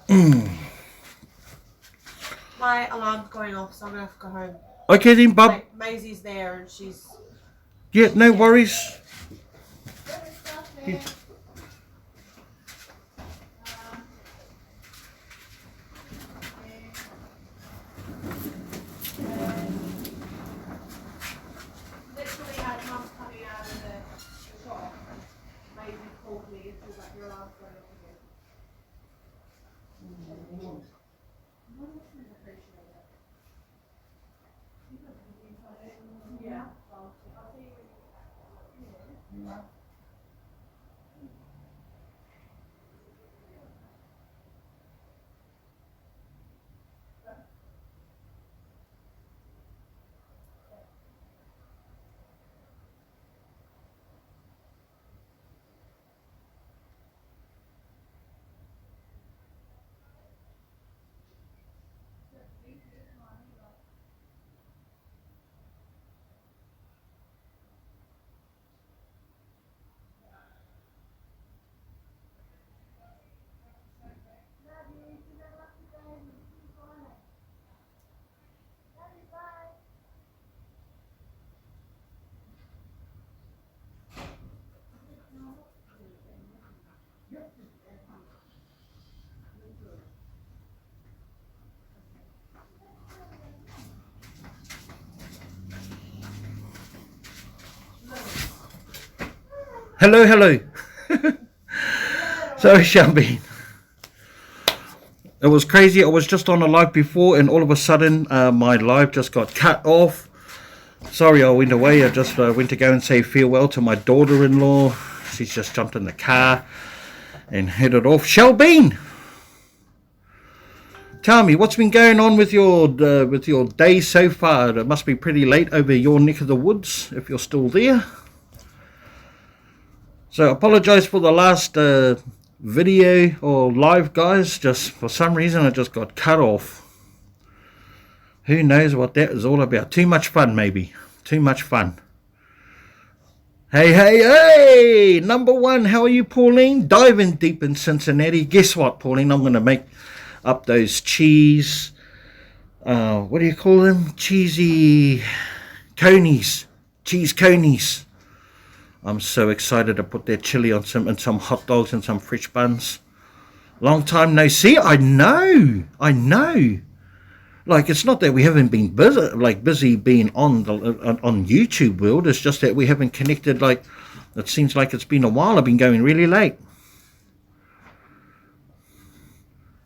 My alarm's going off, so I'm gonna have to go home. Okay then, bub. Maisie's there and she's... Yeah, no worries. Literally had mum coming out of the shop. Maisie called me and she was like, your alarm's going off again. Yeah. I'll see you when you get back. Hello, hello. Sorry, Shelby. It was crazy. I was just on a live before and all of a sudden my live just got cut off. Sorry, I went away. I just went to go and say farewell to my daughter-in-law. She's just jumped in the car and headed off. Shelby, tell me, what's been going on with your day so far? It must be pretty late over your neck of the woods, if you're still there. So I apologize for the last video or live, guys. Just for some reason it just got cut off. Who knows what that is all about? Too much fun, maybe. Too much fun. Hey, hey, hey! Number one, how are you, Pauline? Diving deep in Cincinnati. Guess what, Pauline? I'm going to make up those cheese... what do you call them? Cheesy... conies. Cheese conies. I'm so excited to put that chili on some hot dogs and some fresh buns. Long time no see. I know. Like, it's not that we haven't been busy being on YouTube world. It's just that we haven't connected. Like, it seems like it's been a while. I've been going really late.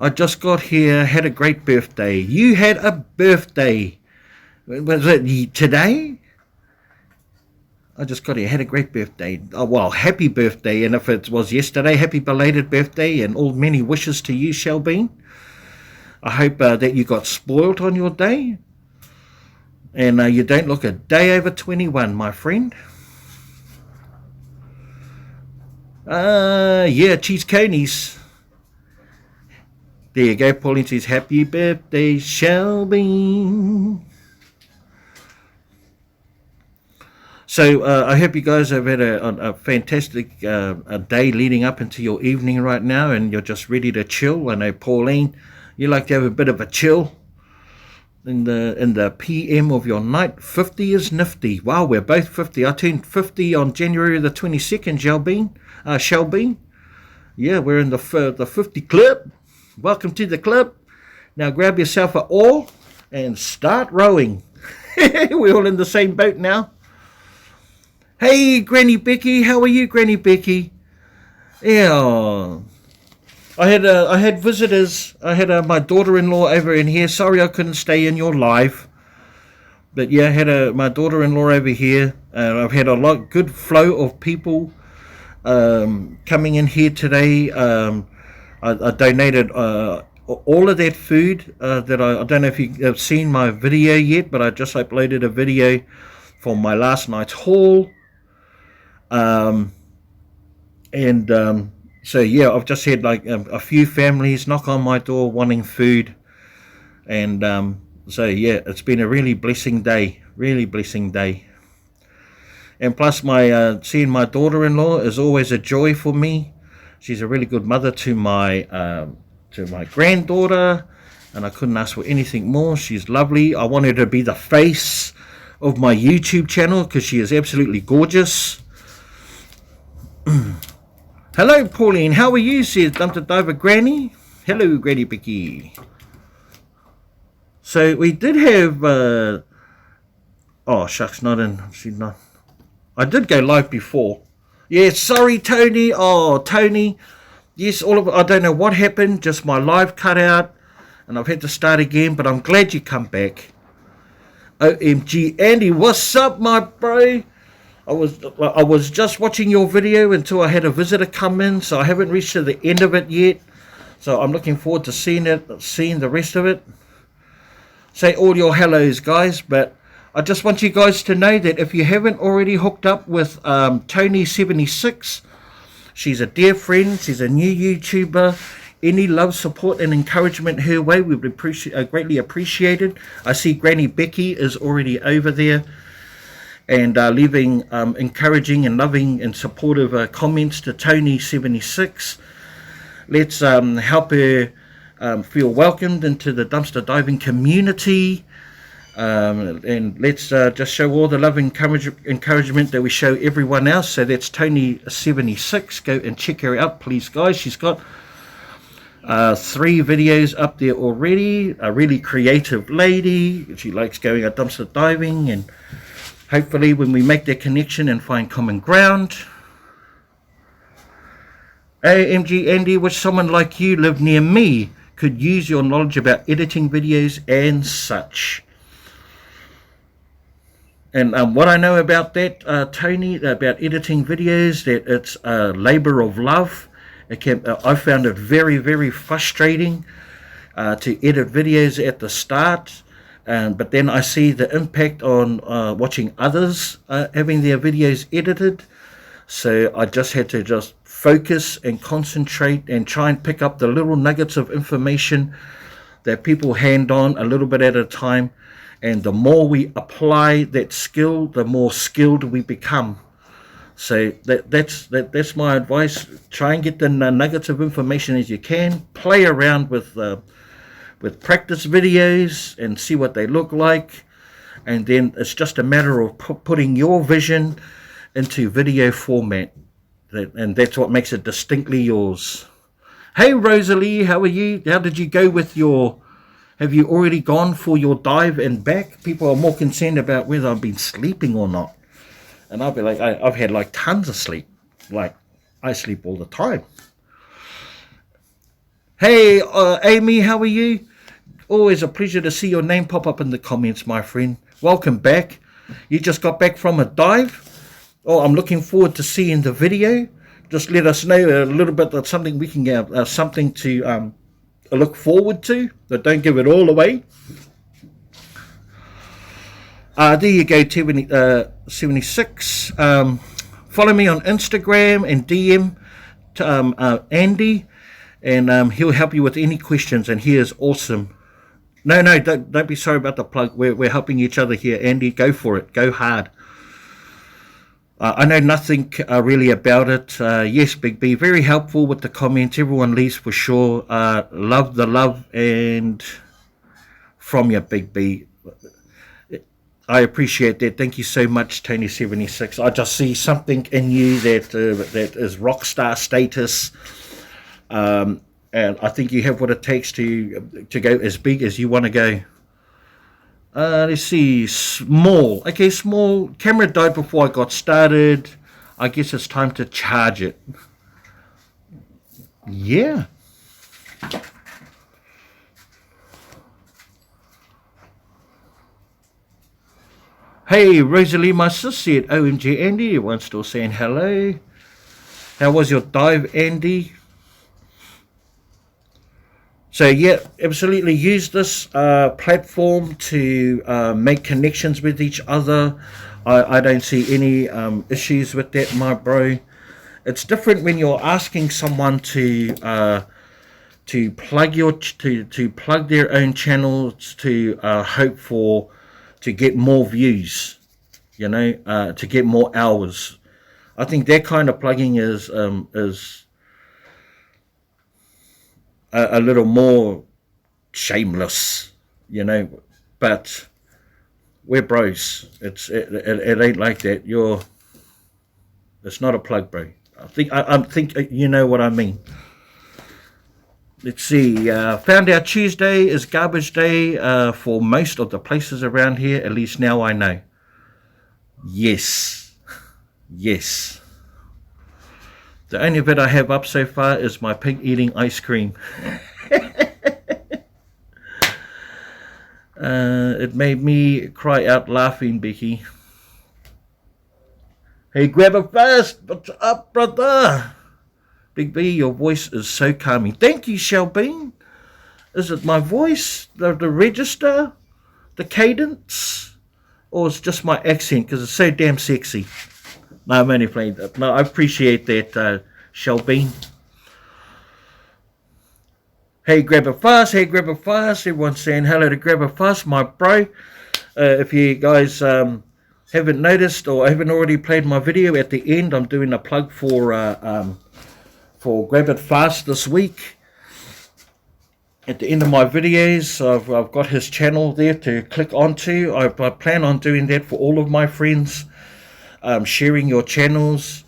I just got here. Had a great birthday. You had a birthday. Was it today? I just got here, had a great birthday. Oh, well, happy birthday. And if it was yesterday, happy belated birthday and all many wishes to you, Shelby. I hope that you got spoiled on your day. And you don't look a day over 21, my friend. Yeah, cheese conies. There you go, Pauline says, happy birthday, Shelby. So I hope you guys have had a fantastic a day leading up into your evening right now, and you're just ready to chill. I know, Pauline, you like to have a bit of a chill in the PM of your night. 50 is nifty. Wow, we're both 50. I turned 50 on January the 22nd, Shelby. Yeah, we're in the 50 club. Welcome to the club. Now grab yourself an oar and start rowing. We're all in the same boat now. Hey, Granny Becky, how are you, Granny Becky? Yeah, I had visitors. I had my daughter-in-law over in here. Sorry I couldn't stay in your live, but yeah, I had my daughter-in-law over here. I've had a good flow of people coming in here today. I donated all of that food that I don't know if you have seen my video yet, but I just uploaded a video for my last night's haul. So yeah, I've just had like a few families knock on my door wanting food, and so yeah, it's been a really blessing day, and plus my seeing my daughter-in-law is always a joy for me. She's a really good mother to my to my granddaughter, and I couldn't ask for anything more. She's lovely. I wanted her to be the face of my YouTube channel because she is absolutely gorgeous. Hello, Pauline. How are you? Says Dumpster Diver Granny. Hello, Granny Picky. So we did have. Oh shucks, not in. She's not. I did go live before. Yeah, sorry, Tony. Oh, Tony. Yes, all of it. I don't know what happened. Just my live cut out, and I've had to start again. But I'm glad you come back. OMG, Andy, what's up, my bro? I was just watching your video until I had a visitor come in, so I haven't reached to the end of it yet. So I'm looking forward to seeing the rest of it. Say all your hellos, guys. But I just want you guys to know that if you haven't already hooked up with Tony76, she's a dear friend. She's a new YouTuber. Any love, support, and encouragement her way would be greatly appreciated. I see Granny Becky is already over there and leaving encouraging and loving and supportive comments to Tony76. Let's help her feel welcomed into the dumpster diving community, and let's just show all the love and encouragement that we show everyone else. So that's Tony76. Go and check her out, please, guys. She's got 3 videos up there already. A really creative lady. She likes going out dumpster diving, and hopefully when we make that connection and find common ground. AMG Andy, wish someone like you lived near me, could use your knowledge about editing videos and such. And what I know about that, Tony, about editing videos, that it's a labor of love. I found it very, very frustrating to edit videos at the start. But then I see the impact on watching others having their videos edited. So I just had to just focus and concentrate and try and pick up the little nuggets of information that people hand on a little bit at a time. And the more we apply that skill, the more skilled we become. So that's my advice. Try and get the nuggets of information as you can. Play around with practice videos and see what they look like, and then it's just a matter of putting your vision into video format, and that's what makes it distinctly yours. Hey Rosalie, how are you? How did you go with have you already gone for your dive and back? People are more concerned about whether I've been sleeping or not, and I'll be like, I've had like tons of sleep. Like I sleep all the time. Hey Amy, how are you? Always a pleasure to see your name pop up in the comments, my friend. Welcome back. You just got back from a dive? Oh, I'm looking forward to seeing the video. Just let us know a little bit of something we can get, something to look forward to, but don't give it all away. There you go, 76. Follow me on Instagram and DM to Andy, and he'll help you with any questions, and he is awesome. No, don't be sorry about the plug. We're helping each other here, Andy. Go for it. Go hard. I know nothing really about it. Yes, Big B, very helpful with the comments. Everyone leaves for sure. Love the love and from you, Big B. I appreciate that. Thank you so much, Tony76. I just see something in you that is rock star status. And I think you have what it takes to go as big as you want to go. Let's see, small. Okay, small. Camera died before I got started. I guess it's time to charge it. Yeah. Hey, Rosalie, my sis said, OMG, Andy. Everyone's still saying hello. How was your dive, Andy? So yeah, absolutely use this platform to make connections with each other. I don't see any issues with that, my bro. It's different when you're asking someone to plug to plug their own channels to hope to get more views, you know, to get more hours. I think that kind of plugging is a little more shameless, you know. But we're bros. It ain't like that. It's not a plug, bro. I think you know what I mean. Let's see. Found out Tuesday is garbage day for most of the places around here. At least now I know. Yes. Yes. The only bit I have up so far is my pig eating ice cream. It made me cry out laughing, Becky. Hey, grab it fast. What's up, brother? Big B, your voice is so calming. Thank you, Shelbeen. Is it my voice, the register, the cadence, or it's just my accent because it's so damn sexy? No, I'm only playing that. No, I appreciate that, Shelbeen. Hey, grab it fast. Hey, grab it fast. Everyone's saying hello to grab it fast, my bro. If you guys haven't noticed or haven't already played my video, at the end I'm doing a plug for Grab It Fast this week. At the end of my videos, I've got his channel there to click onto. I plan on doing that for all of my friends, sharing your channels,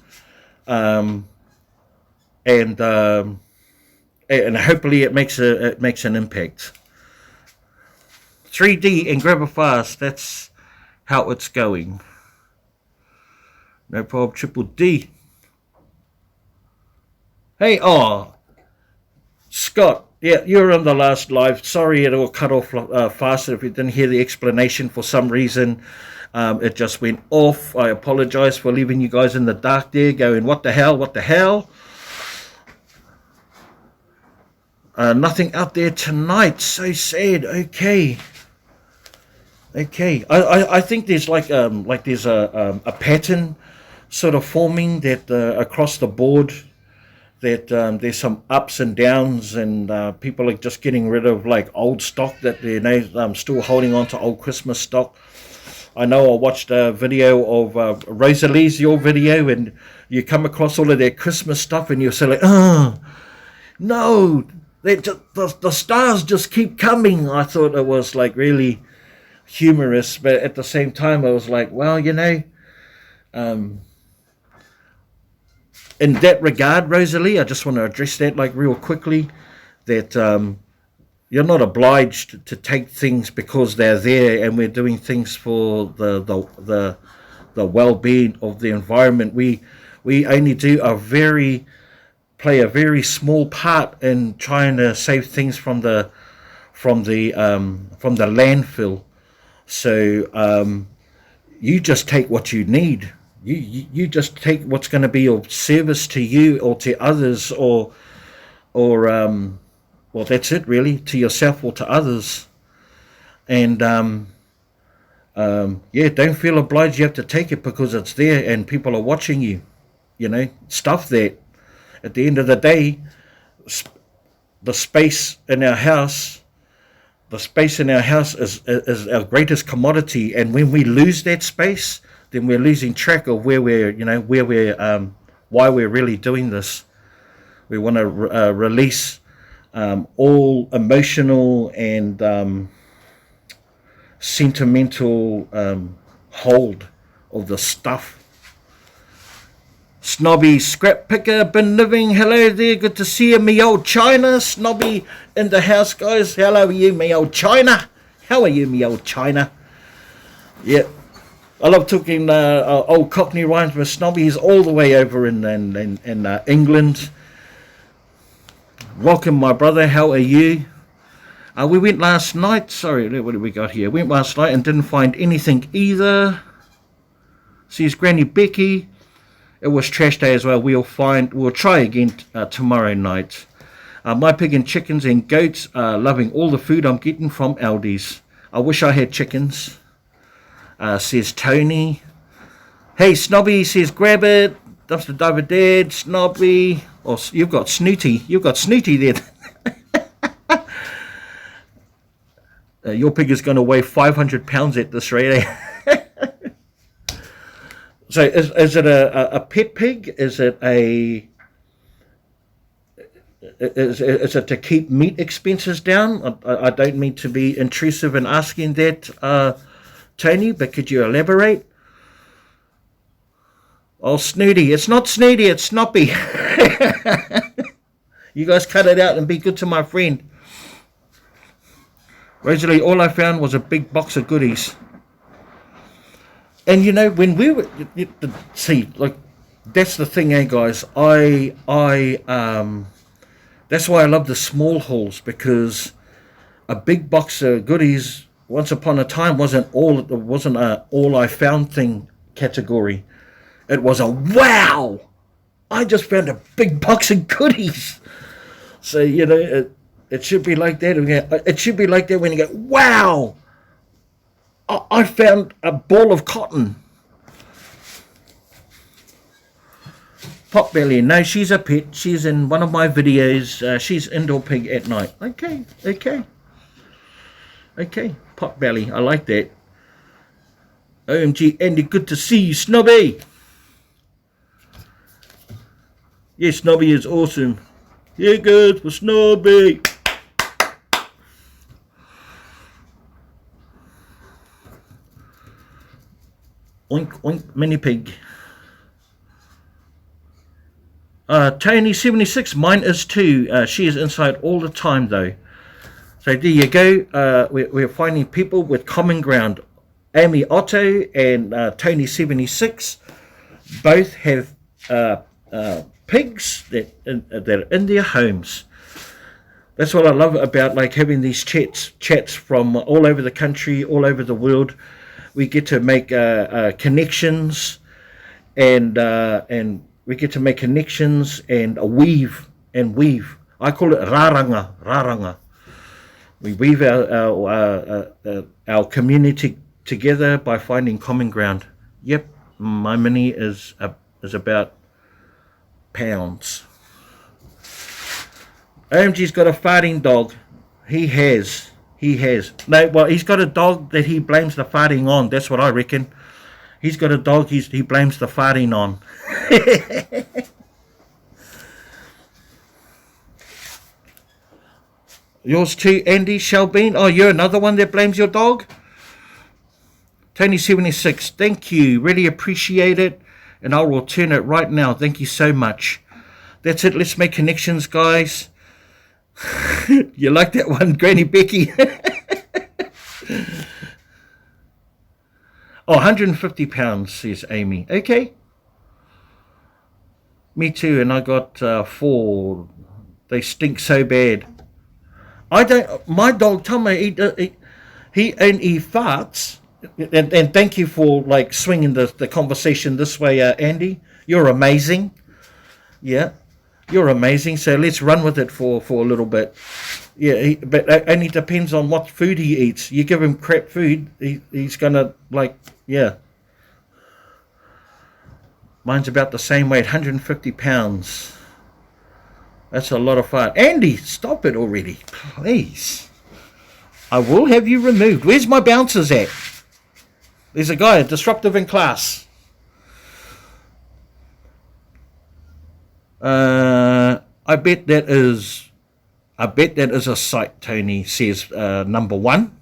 and hopefully it makes an impact. 3D and Grab It Fast. That's how it's going. No problem. Triple D. Hey, Scott, yeah, you were on the last live. Sorry it all cut off faster if you didn't hear the explanation for some reason. It just went off. I apologize for leaving you guys in the dark there going, what the hell, what the hell? Nothing out there tonight. So sad. Okay. I think there's there's a pattern sort of forming that across the board, that there's some ups and downs, and people are just getting rid of like old stock that they're still holding on to old Christmas stock. I know I watched a video of Rosalie's, your video, and you come across all of their Christmas stuff and you're so like, oh, no, the stars just keep coming. I thought it was like really humorous, but at the same time I was like, well, in that regard, Rosalie, I just want to address that like real quickly, that you're not obliged to take things because they're there, and we're doing things for the well-being of the environment. We only play a very small part in trying to save things from the landfill. So you just take what you need. You just take what's going to be of service to you or to others, or well, that's it really, to yourself or to others. And don't feel obliged you have to take it because it's there and people are watching you. Stuff that. At the end of the day, the space in our house is our greatest commodity, and when we lose that space, then we're losing track of why we're really doing this. We want to release all emotional and sentimental hold of the stuff. Snobby Scrap Picker, been living. Hello there, good to see you, me old China. Snobby in the house, guys. Hello you, me old China. How are you, me old China? Yeah. I love talking old Cockney rhymes with Snobby. He's all the way over in England. Welcome, my brother. How are you? We went last night. Sorry, what did we got here? Went last night and didn't find anything either. See his Granny Becky. It was trash day as well. We'll try again tomorrow night. My pig and chickens and goats are loving all the food I'm getting from Aldi's. I wish I had chickens. Says Tony. Hey, Snobby, says grab it. Dumpster Diver Dad, Snobby. Oh, you've got Snooty. You've got Snooty there. Your pig is going to weigh 500 pounds at this rate. So is it a pet pig? Is it is it to keep meat expenses down? I don't mean to be intrusive in asking that, Tony, but could you elaborate? Oh, snooty. It's not snooty, it's snoppy. You guys cut it out and be good to my friend. Rosalie, all I found was a big box of goodies. And you know, when we were, see, like, that's the thing, guys. That's why I love the small hauls, because a big box of goodies once upon a time wasn't a all I found thing category. It was a wow! I just found a big box of goodies. So, you know, it should be like that. It should be like that when you go, wow! I found a ball of cotton. Potbelly, no, she's a pet. She's in one of my videos. She's indoor pig at night. Okay. Potbelly, I like that. OMG, Andy, good to see you, Snobby. Yes, Snobby is awesome. Yeah, good for Snobby. Oink, oink, mini pig. Tony76, mine is too. She is inside all the time though. So there you go. We're finding people with common ground. Amy Otto and Tony76 both have pigs that are in their homes. That's what I love about like having these chats from all over the country, all over the world. We get to make connections, and we get to make connections and weave. I call it raranga. We weave our community together by finding common ground. Yep, my mini is about pounds. OMG's got a farting dog. He has. No, well, he's got a dog that he blames the farting on. That's what I reckon. He's got a dog he blames the farting on. Yours too, Andy Shelbean. Oh, you're another one that blames your dog? Tony76, thank you. Really appreciate it. And I'll return it right now. Thank you so much. That's it. Let's make connections, guys. You like that one, Granny Becky? Oh, 150 pounds, says Amy. Okay. Me too, and I got 4. They stink so bad. My dog, tell me, he farts. And thank you for like swinging the conversation this way, Andy. You're amazing. Yeah, you're amazing. So let's run with it for a little bit. Yeah, but it only depends on what food he eats. You give him crap food, he's gonna like, yeah. Mine's about the same weight, 150 pounds. That's a lot of fart. Andy, stop it already, please. I will have you removed. Where's my bouncers at? There's a guy, disruptive in class. I bet that is a site, Tony says, number 1.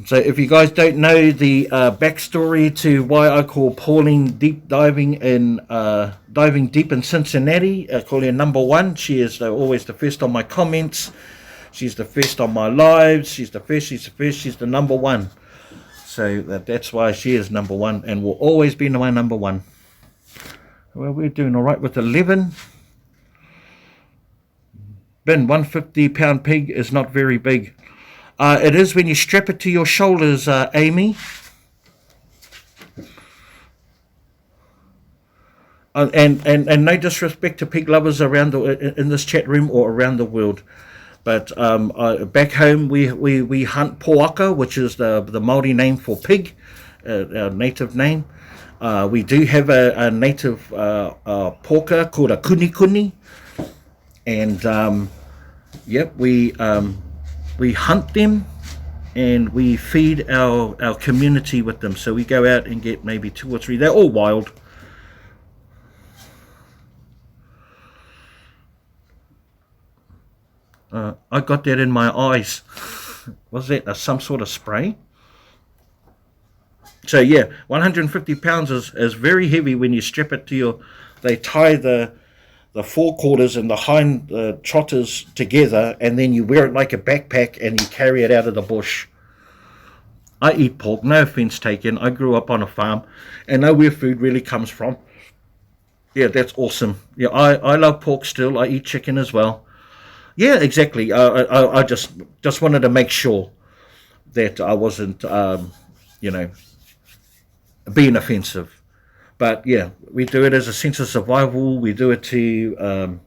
So if you guys don't know the backstory to why I call Pauline diving deep in Cincinnati, I call her number 1. She is always the first on my comments. She's the first on my lives. She's the number 1. So that's why she is number 1 and will always be my number 1. Well, we're doing all right with 11. Bin, 150 pound pig is not very big. It is when you strap it to your shoulders, Amy. And no disrespect to pig lovers around in this chat room or around the world. But back home, we hunt poaka, which is the Māori name for pig, our native name. We do have a native porker called a kuni, and yep, we hunt them and we feed our community with them. So we go out and get maybe 2 or 3. They're all wild. I got that in my eyes. Was that some sort of spray? So yeah, 150 pounds is very heavy when you strap it to your. They tie the forequarters and the hind trotters together, and then you wear it like a backpack and you carry it out of the bush. I eat pork, no offense taken. I grew up on a farm and know where food really comes from. Yeah, that's awesome. Yeah, I love pork still. I eat chicken as well. Yeah, exactly. I just wanted to make sure that I wasn't, you know, being offensive. But yeah, we do it as a sense of survival. We do it to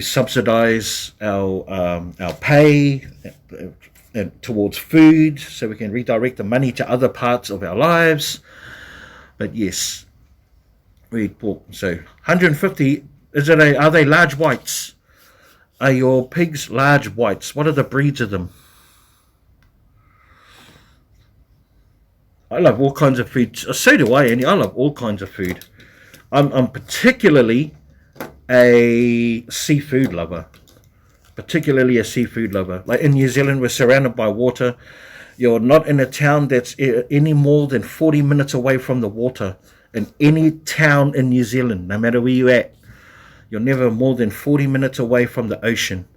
subsidise our pay towards food, so we can redirect the money to other parts of our lives. But yes, we eat pork. So 150. Are they large whites? Are your pigs large whites? What are the breeds of them? I love all kinds of food. So do I, Andy. I love all kinds of food. I'm particularly a seafood lover. Particularly a seafood lover. Like in New Zealand, we're surrounded by water. You're not in a town that's any more than 40 minutes away from the water. In any town in New Zealand, no matter where you're at, you're never more than 40 minutes away from the ocean.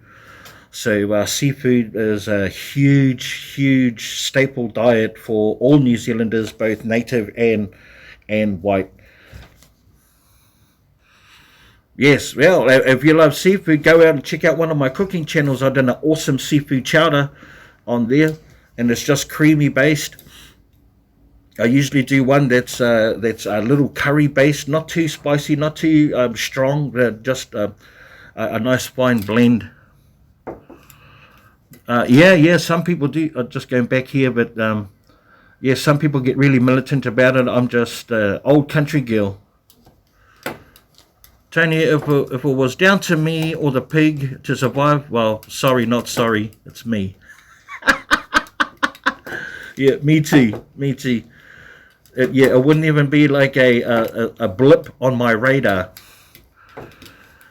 So seafood is a huge, huge staple diet for all New Zealanders, both native and white. Yes, well, if you love seafood, go out and check out one of my cooking channels. I've done an awesome seafood chowder on there, and it's just creamy based. I usually do one that's a little curry based, not too spicy, not too strong, just a nice fine blend. Yeah, some people do. Just going back here, but yeah, some people get really militant about it. I'm just old country girl. Tony, if it was down to me or the pig to survive, well, sorry, not sorry, it's me. Yeah, me too. It wouldn't even be like a blip on my radar.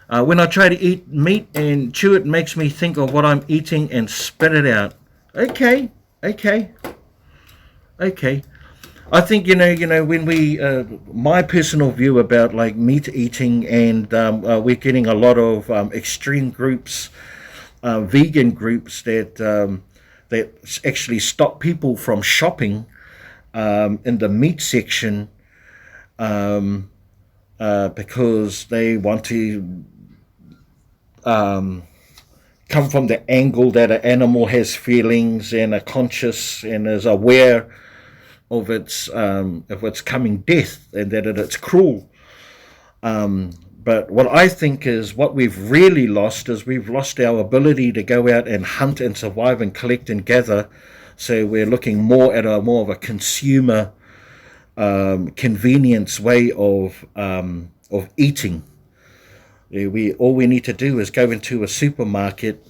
When I try to eat meat and chew it, makes me think of what I'm eating and spit it out. Okay. I think when we my personal view about like meat eating, and we're getting a lot of extreme groups, vegan groups that actually stop people from shopping in the meat section because they want to come from the angle that an animal has feelings and are conscious and is aware of its coming death, and that it's cruel. But what I think is what we've really lost is we've lost our ability to go out and hunt and survive and collect and gather. So we're looking more at more of a consumer convenience way of eating. All we need to do is go into a supermarket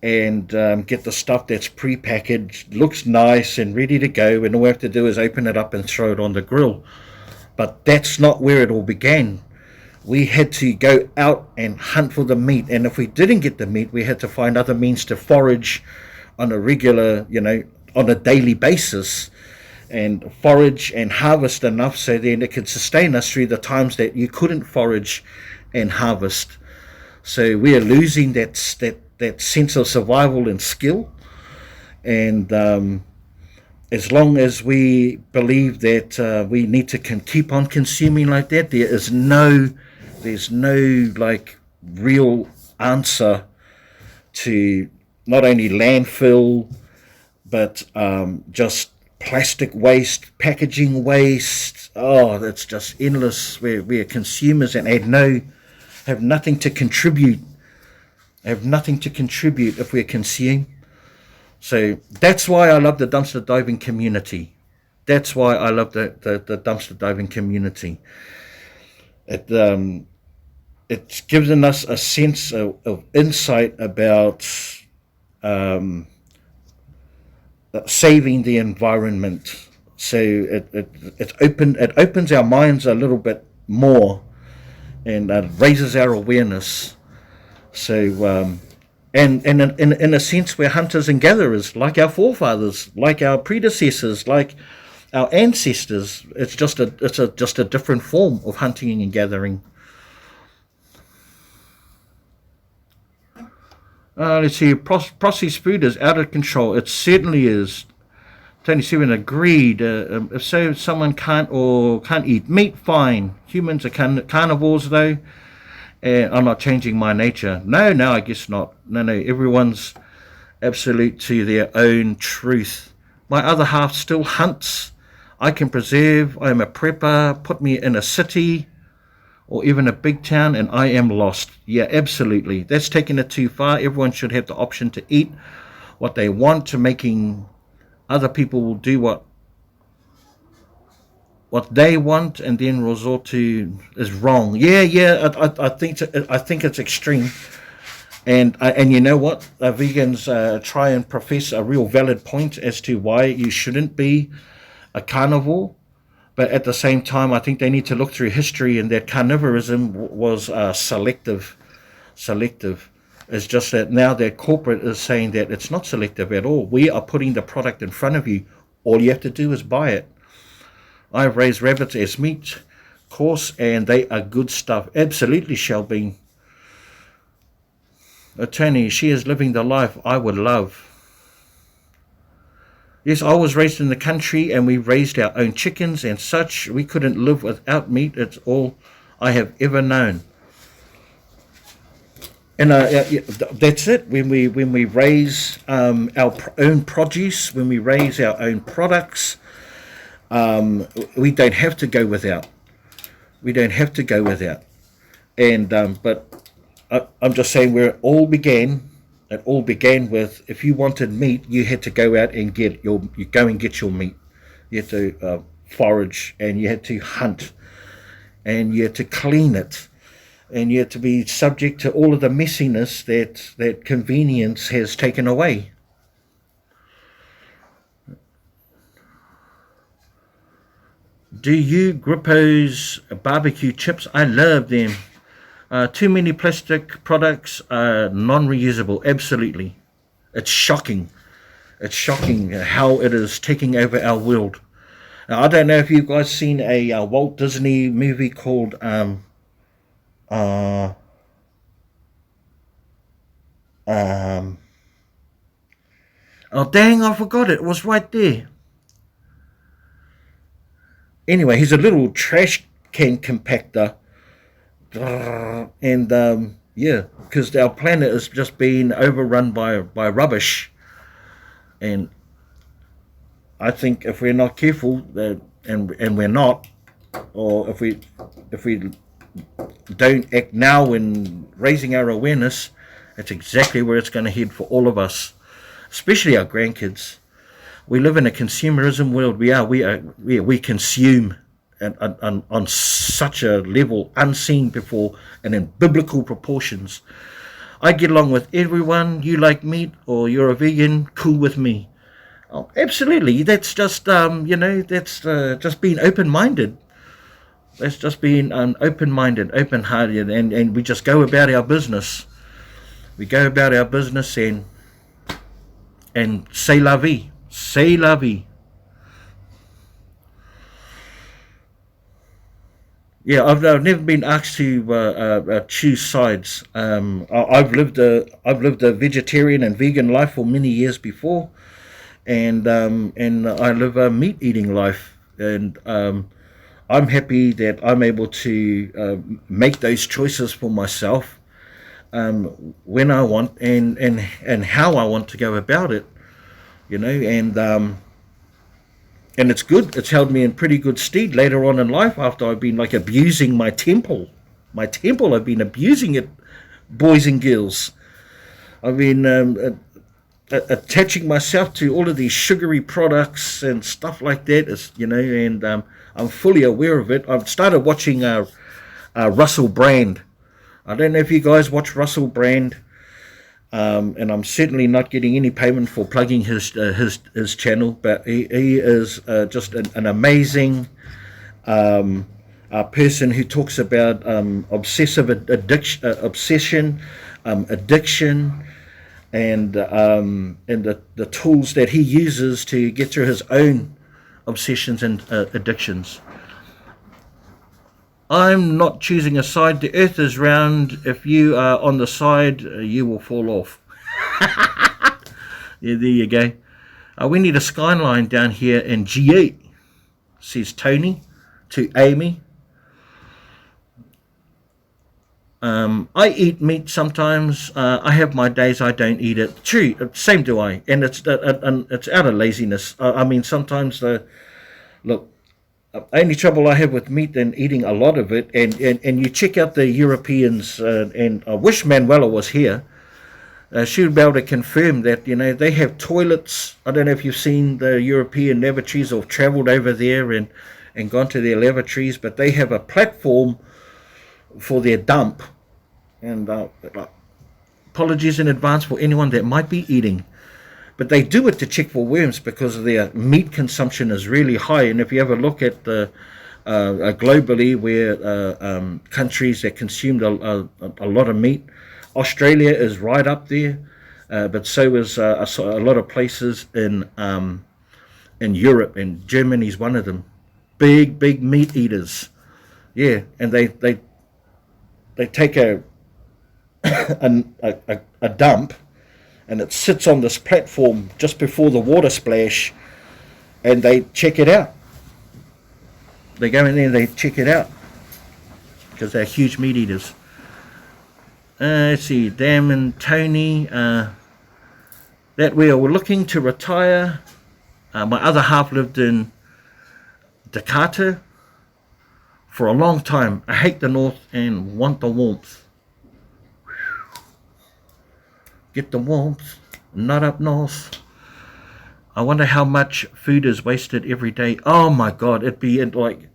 and get the stuff that's pre-packaged, looks nice and ready to go, and all we have to do is open it up and throw it on the grill. But that's not where it all began. We had to go out and hunt for the meat, and if we didn't get the meat, we had to find other means to forage on a regular, on a daily basis, and forage and harvest enough so then it could sustain us through the times that you couldn't forage and harvest. So we are losing that sense of survival and skill, and as long as we believe that we need to keep on consuming like that, there's no like real answer to not only landfill but just plastic waste, packaging waste. Oh, that's just endless. We're consumers and have nothing to contribute. If we're consuming. So that's why I love the dumpster diving community. That's why I love the dumpster diving community. It's given us a sense of insight about saving the environment. So it opens our minds a little bit more, and raises our awareness. So and in a sense, we're hunters and gatherers, like our forefathers, like our predecessors, like our ancestors. It's just a different form of hunting and gathering. Let's see, processed food is out of control. It certainly is. Tony Seven agreed. If so, someone can't eat meat, fine. Humans are carnivores, though. I'm not changing my nature. No, I guess not. No. Everyone's absolute to their own truth. My other half still hunts. I can preserve. I am a prepper. Put me in a city or even a big town and I am lost. Yeah, absolutely. That's taking it too far. Everyone should have the option to eat what they want, to making other people do what they want and then resort to is wrong. I think it's extreme. And you know what? Vegans try and profess a real valid point as to why you shouldn't be a carnivore. But at the same time, I think they need to look through history, and that carnivorism was selective. It's just that now that corporate is saying that it's not selective at all. We are putting the product in front of you. All you have to do is buy it. I've raised rabbits as meat, of course, and they are good stuff. Absolutely, Shelby. Attorney, she is living the life I would love. Yes, I was raised in the country and we raised our own chickens and such. We couldn't live without meat. It's all I have ever known. And that's it. When we raise our own produce, when we raise our own products, we don't have to go without. We don't have to go without. And but I'm just saying where it all began. It all began with, if you wanted meat, you had to go out and get your meat. You had to forage, and you had to hunt, and you had to clean it, and you had to be subject to all of the messiness that convenience has taken away. Do you Grippo's barbecue chips? I love them. Too many plastic products are non-reusable. Absolutely. It's shocking. It's shocking how it is taking over our world. Now, I don't know if you guys seen a Walt Disney movie called oh dang, I forgot it. It was right there. Anyway, he's a little trash can compactor. And because our planet is just being overrun by rubbish, and I think if we're not careful, and we're not, or if we don't act now in raising our awareness, that's exactly where it's going to head for all of us, especially our grandkids. We live in a consumerism world. We consume. And on such a level unseen before and in biblical proportions. I get along with everyone. You like meat or you're a vegan, cool with me. Oh, absolutely. That's just, that's just being open-minded. That's just being open-minded, open-hearted, and we just go about our business. We go about our business and c'est la vie. C'est la vie. Yeah, I've never been asked to choose sides. I've lived a vegetarian and vegan life for many years before, and I live a meat eating life, and I'm happy that I'm able to make those choices for myself when I want and how I want to go about it, and it's good. It's held me in pretty good stead later on in life after I've been abusing my temple. I've been abusing it, boys and girls. I've been attaching myself to all of these sugary products and stuff like that. And I'm fully aware of it. I've started watching Russell Brand. I don't know if you guys watch Russell Brand. And I'm certainly not getting any payment for plugging his channel, but he is just an amazing person who talks about obsession, and the tools that he uses to get through his own obsessions and addictions. I'm not choosing a side. The earth is round. If you are on the side, you will fall off. Yeah, there you go. We need a skyline down here in G8, says Tony to Amy. I eat meat sometimes. I have my days I don't eat it. True, same do I. And it's out of laziness. I mean, sometimes look, only trouble I have with meat than eating a lot of it. And you check out the Europeans, and I wish Manuela was here. She would be able to confirm that, you know, they have toilets. I don't know if you've seen the European lavatories or travelled over there and gone to their lavatories, but they have a platform for their dump. And apologies in advance for anyone that might be eating. But they do it to check for worms because their meat consumption is really high. And if you have a look at the globally where countries that consumed a lot of meat, Australia is right up there, but so is a lot of places in Europe, and Germany's one of them. Big meat eaters, yeah, and they take a dump, and it sits on this platform just before the water splash, and they check it out. They go in there and they check it out because they're huge meat eaters. Let's see, Dan and Tony, that we are looking to retire. My other half lived in Jakarta for a long time. I hate the north and want the warmth. Get the warmth, not up north. I wonder how much food is wasted every day. Oh my God, it'd be like...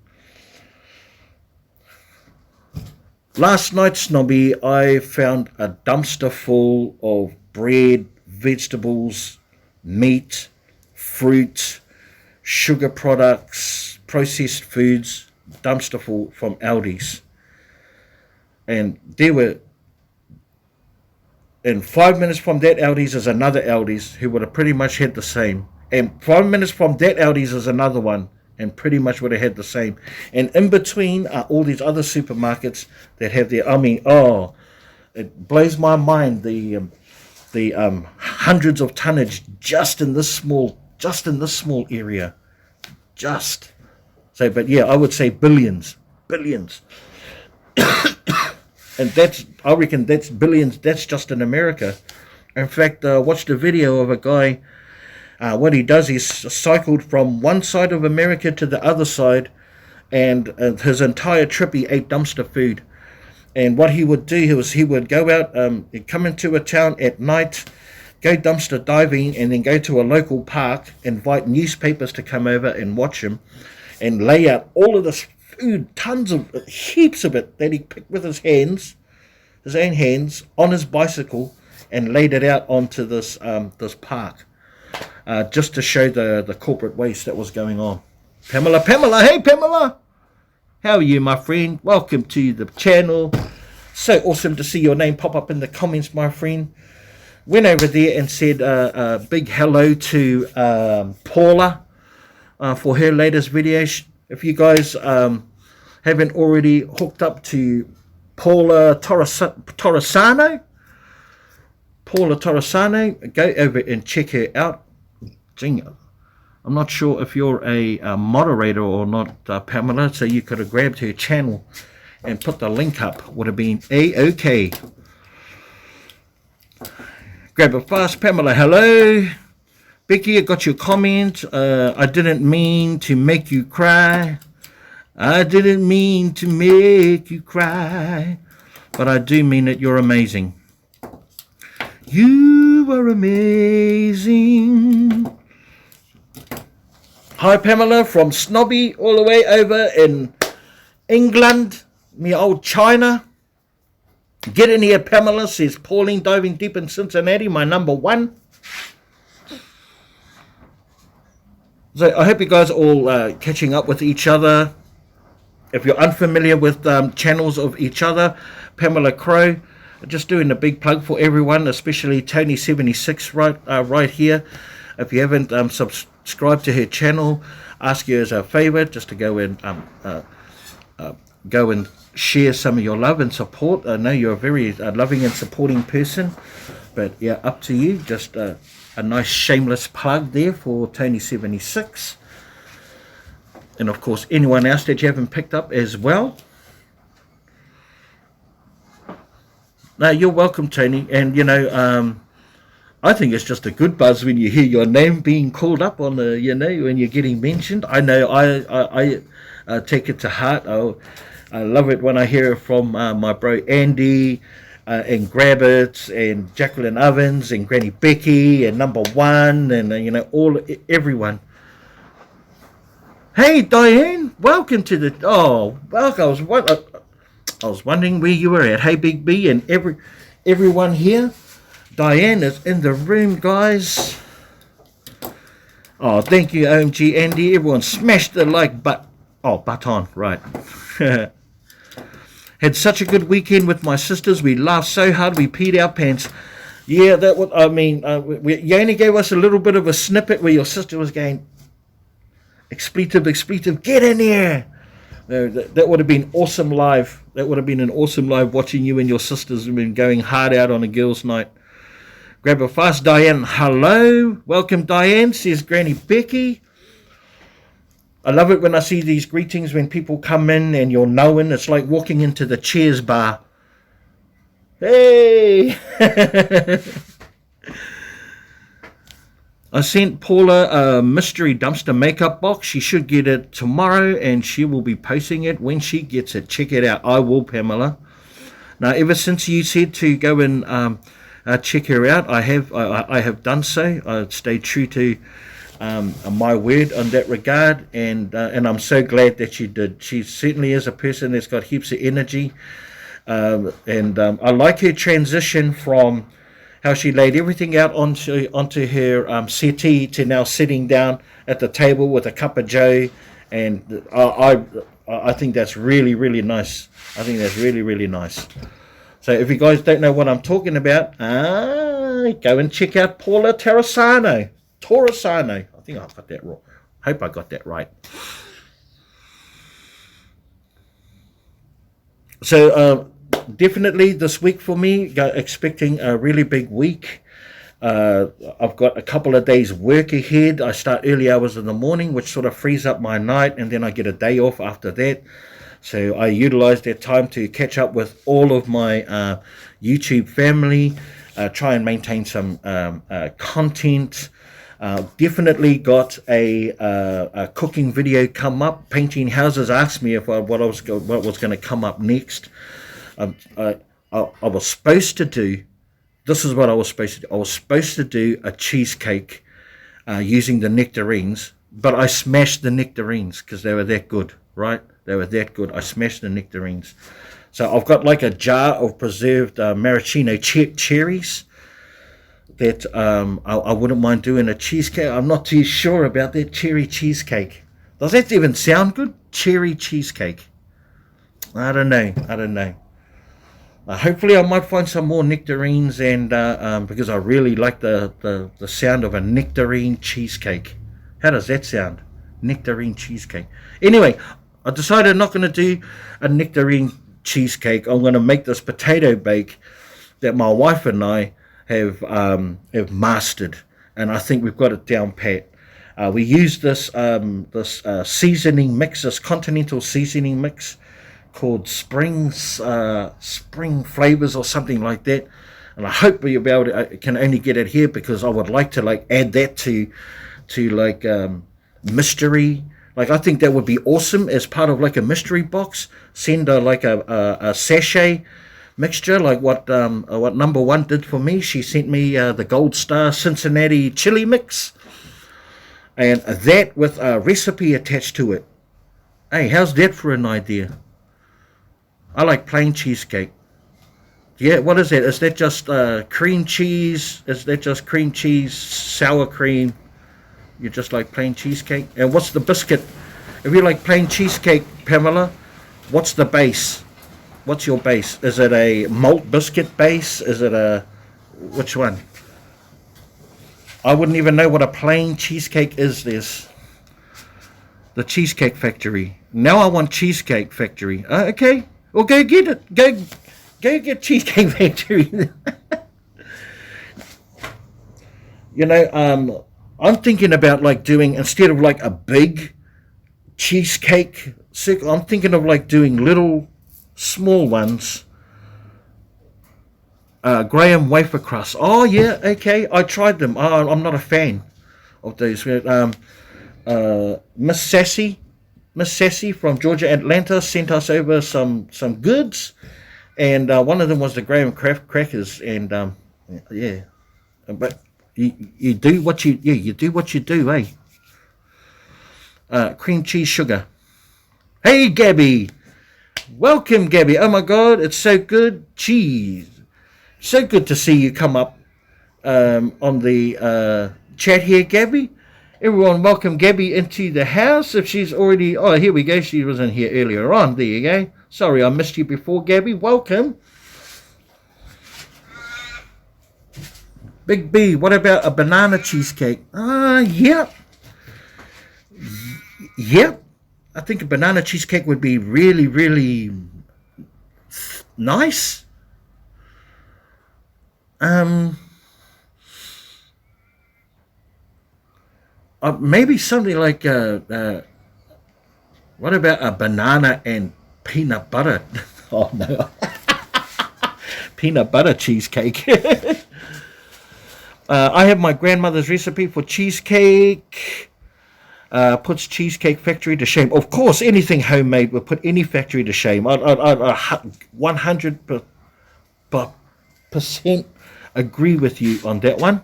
Last night, Snobby, I found a dumpster full of bread, vegetables, meat, fruit, sugar products, processed foods, dumpster full from Aldi's. And there were, and 5 minutes from that Aldi's is another Aldi's who would have pretty much had the same. And 5 minutes from that Aldi's is another one, and pretty much would have had the same. And in between are all these other supermarkets that have their, I mean, oh, it blows my mind, the hundreds of tonnage just in this small area. Just. So, but yeah, I would say billions. And that's, I reckon that's billions, that's just in America. In fact, I watched a video of a guy. What he does, he's cycled from one side of America to the other side, and his entire trip he ate dumpster food. And what he would do was he would go out, he'd come into a town at night, go dumpster diving, and then go to a local park, invite newspapers to come over and watch him, and lay out all of this food, heaps of it, that he picked with his own hands, on his bicycle, and laid it out onto this park. Just to show the corporate waste that was going on. Pamela, hey Pamela! How are you, my friend? Welcome to the channel. So awesome to see your name pop up in the comments, my friend. Went over there and said a big hello to Paula for her latest video. If you guys haven't already hooked up to Paula Torresano, go over and check her out. I'm not sure if you're a moderator or not, Pamela, so you could have grabbed her channel and put the link up. Would have been A-OK. Grab it fast, Pamela. Hello. Becky, I got your comment. I didn't mean to make you cry. But I do mean it. You're amazing. You are amazing. Hi Pamela from Snobby all the way over in England, me old China. Get in here Pamela, says Pauline, diving deep in Cincinnati, my number one. So I hope you guys are all catching up with each other. If you're unfamiliar with channels of each other, Pamela Crow, just doing a big plug for everyone, especially Tony76 right here. If you haven't subscribed to her channel, ask you as a favour just to go and share some of your love and support. I know you're a very loving and supporting person, but yeah, up to you. Just a nice shameless plug there for Tony76, and of course anyone else that you haven't picked up as well. No, you're welcome, Tony. And you know, I think it's just a good buzz when you hear your name being called up on the, you know, when you're getting mentioned. I know I take it to heart. I love it when I hear it from my bro Andy and Grabbit and Jacqueline Ovens and Granny Becky and Number One and you know, everyone. Hey Diane, welcome to the welcome. I was wondering where you were at. Hey Big B and everyone here. Diane is in the room, guys. Oh, thank you, OMG Andy. Everyone smash the like button, right. Had such a good weekend with my sisters. We laughed so hard we peed our pants. Yeah, that was, I mean, you only gave us a little bit of a snippet where your sister was going, expletive, get in there. That would have been awesome live. That would have been an awesome live watching you and your sisters have been going hard out on a girls' night. Grab a fast, Diane. Hello. Welcome, Diane, says Granny Becky. I love it when I see these greetings when people come in and you're knowing. It's like walking into the Cheers bar. Hey! I sent Paula a mystery dumpster makeup box. She should get it tomorrow and she will be posting it when she gets it. Check it out. I will, Pamela. Now, ever since you said to go and check her out, I have done so. I stayed true to my word on that regard, and I'm so glad that she did. She certainly is a person that's got heaps of energy, and I like her transition from how she laid everything out onto her settee to now sitting down at the table with a cup of joe, and I think that's really, really nice. I think that's really, really nice. So if you guys don't know what I'm talking about, go and check out Paula Torresano. I think I've got that wrong. Hope I got that right. So definitely this week for me, expecting a really big week. I've got a couple of days work ahead. I start early hours in the morning, which sort of frees up my night, and then I get a day off after that. So I utilize that time to catch up with all of my YouTube family, try and maintain some content. Definitely got a cooking video come up. Painting Houses asked me if what was going to come up next. I was supposed to do. This is what I was supposed to do. I was supposed to do a cheesecake using the nectarines, but I smashed the nectarines because they were that good, right? They were that good. I smashed the nectarines. So I've got like a jar of preserved maraschino cherries that I wouldn't mind doing a cheesecake. I'm not too sure about that cherry cheesecake. Does that even sound good? Cherry cheesecake. I don't know. Hopefully I might find some more nectarines, and because I really like the sound of a nectarine cheesecake. How does that sound? Nectarine cheesecake. Anyway, I decided I'm not going to do a nectarine cheesecake. I'm going to make this potato bake that my wife and I have mastered, and I think we've got it down pat. We use this seasoning mix, this continental seasoning mix called Spring Flavors or something like that, and I hope you'll be able to can only get it here because I would like to like add that to like mystery. Like I think that would be awesome as part of like a mystery box. Send like a sachet mixture like what Number One did for me. She sent me the Gold Star Cincinnati chili mix, and that with a recipe attached to it. Hey, how's that for an idea? I like plain cheesecake. Yeah, what is that? Is that just cream cheese? Is that just cream cheese, sour cream? You just like plain cheesecake? And what's the biscuit? If you like plain cheesecake, Pamela, what's the base? What's your base? Is it a malt biscuit base? Is it a which one? I wouldn't even know what a plain cheesecake is. This the Cheesecake Factory. Now I want Cheesecake Factory. Okay, well go get it. Go get Cheesecake Factory. You know, I'm thinking about like doing instead of like a big cheesecake circle. I'm thinking of like doing little, small ones. Graham wafer crust. Oh yeah, okay. I tried them. I'm not a fan of these. Miss Sassy from Georgia Atlanta sent us over some goods, and one of them was the Graham crackers. And yeah, but you do what you do what you do, eh? Cream cheese sugar. Hey Gabby, welcome Gabby. Oh my God, it's so good. Cheese. So good to see you come up on the chat here, Gabby. Everyone, welcome Gabby into the house. If she's already... Oh, here we go. She was in here earlier on. There you go. Sorry, I missed you before, Gabby. Welcome. Big B, what about a banana cheesecake? Yep. Yep. I think a banana cheesecake would be really, really nice. Maybe something like what about a banana and peanut butter? Oh no, peanut butter cheesecake. I have my grandmother's recipe for cheesecake. Puts Cheesecake Factory to shame. Of course, anything homemade would put any factory to shame. I 100% agree with you on that one.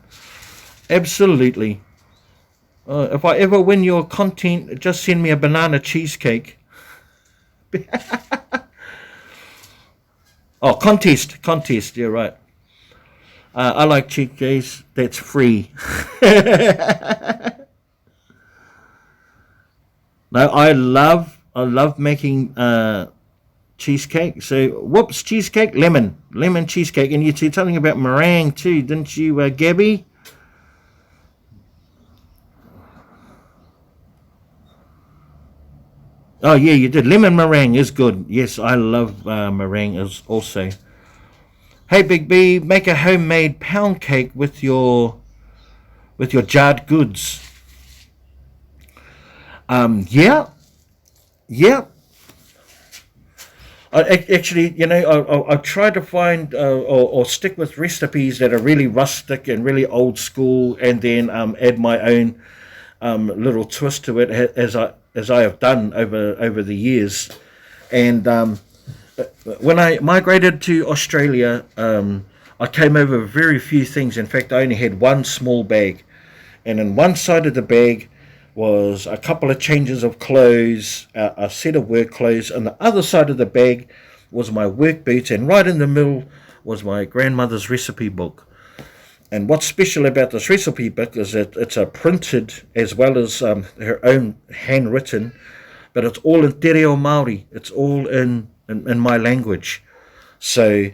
Absolutely. If I ever win your content, just send me a banana cheesecake. Oh, contest. You're right. I like cheesecakes. That's free. No, I love making cheesecake. So, whoops, cheesecake, lemon cheesecake, and you're telling about meringue too, didn't you, Gabby? Oh yeah, you did. Lemon meringue is good. Yes, I love meringue is also. Hey Big B, make a homemade pound cake with your jarred goods. Yeah. Actually, you know, I try to find or stick with recipes that are really rustic and really old school, and then add my own little twist to it as I have done over the years. And when I migrated to Australia, I came over with very few things. In fact, I only had one small bag, and in one side of the bag was a couple of changes of clothes, a set of work clothes, and the other side of the bag was my work boots, and right in the middle was my grandmother's recipe book. And what's special about this recipe book is that it's a printed as well as her own handwritten, but it's all in te reo Māori. It's all in my language. So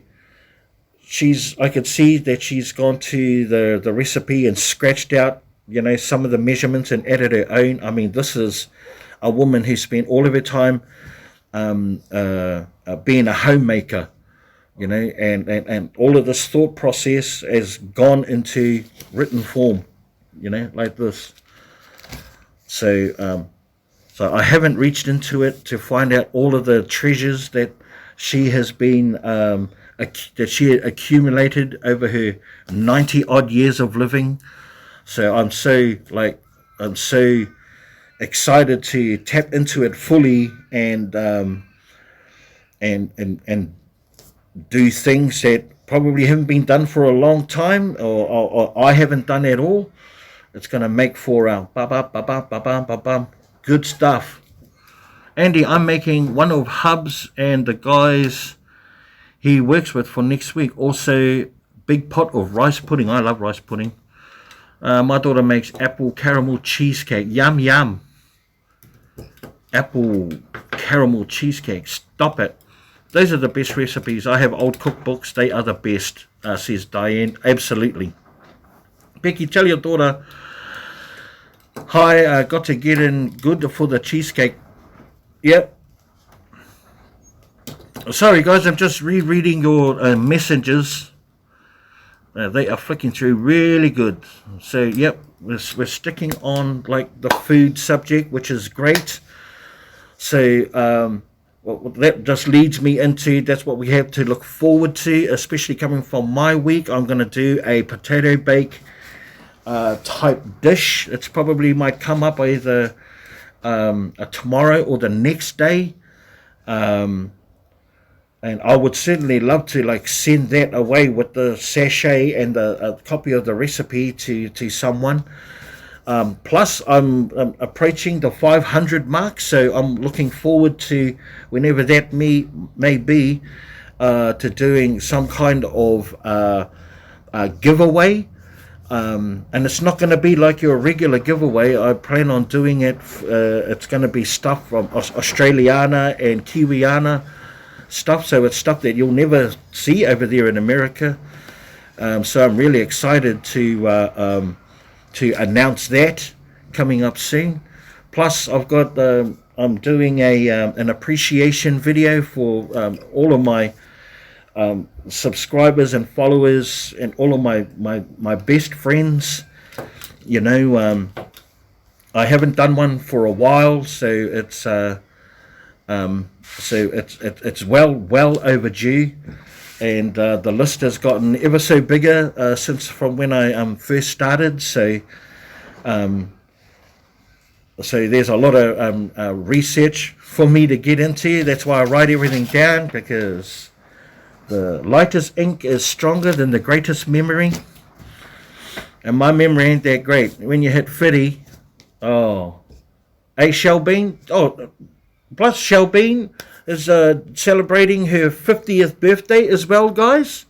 I could see that she's gone to the recipe and scratched out, you know, some of the measurements and added her own. I mean, this is a woman who spent all of her time being a homemaker, you know, and all of this thought process has gone into written form, you know, like this. So I haven't reached into it to find out all of the treasures that she has been that she accumulated over her 90 odd years of living. So I'm so excited to tap into it fully and do things that probably haven't been done for a long time, or I haven't done at all. It's going to make for good stuff. Andy, I'm making one of Hub's and the guys he works with for next week. Also, big pot of rice pudding. I love rice pudding. My daughter makes apple caramel cheesecake. Yum, yum. Apple caramel cheesecake. Stop it. those are the best recipes. I have old cookbooks. They are the best, says Diane. Absolutely. Becky, tell your daughter, hi, got to get in good for the cheesecake. Yep. Sorry, guys, I'm just rereading your messages. They are flicking through really good. So, yep, we're sticking on like the food subject, which is great. So, well, that just leads me into, that's what we have to look forward to, especially coming from my week. I'm going to do a potato bake type dish. It's probably might come up either tomorrow or the next day. And I would certainly love to like send that away with the sachet and a copy of the recipe to someone. Plus, I'm approaching the 500 mark, so I'm looking forward to, whenever that may be, to doing some kind of giveaway. And it's not going to be like your regular giveaway. I plan on doing it. It's going to be stuff from Australiana and Kiwiana stuff, so it's stuff that you'll never see over there in America. So I'm really excited to announce that coming up soon. Plus, I've got I'm doing an appreciation video for all of my subscribers and followers and all of my best friends. You know, I haven't done one for a while, so it's well overdue, and the list has gotten ever so bigger since from when I first started. So there's a lot of research for me to get into. That's why I write everything down, because the lightest ink is stronger than the greatest memory, and my memory ain't that great. When you hit 50, Shelbean, plus Shelbean is celebrating her 50th birthday as well, guys.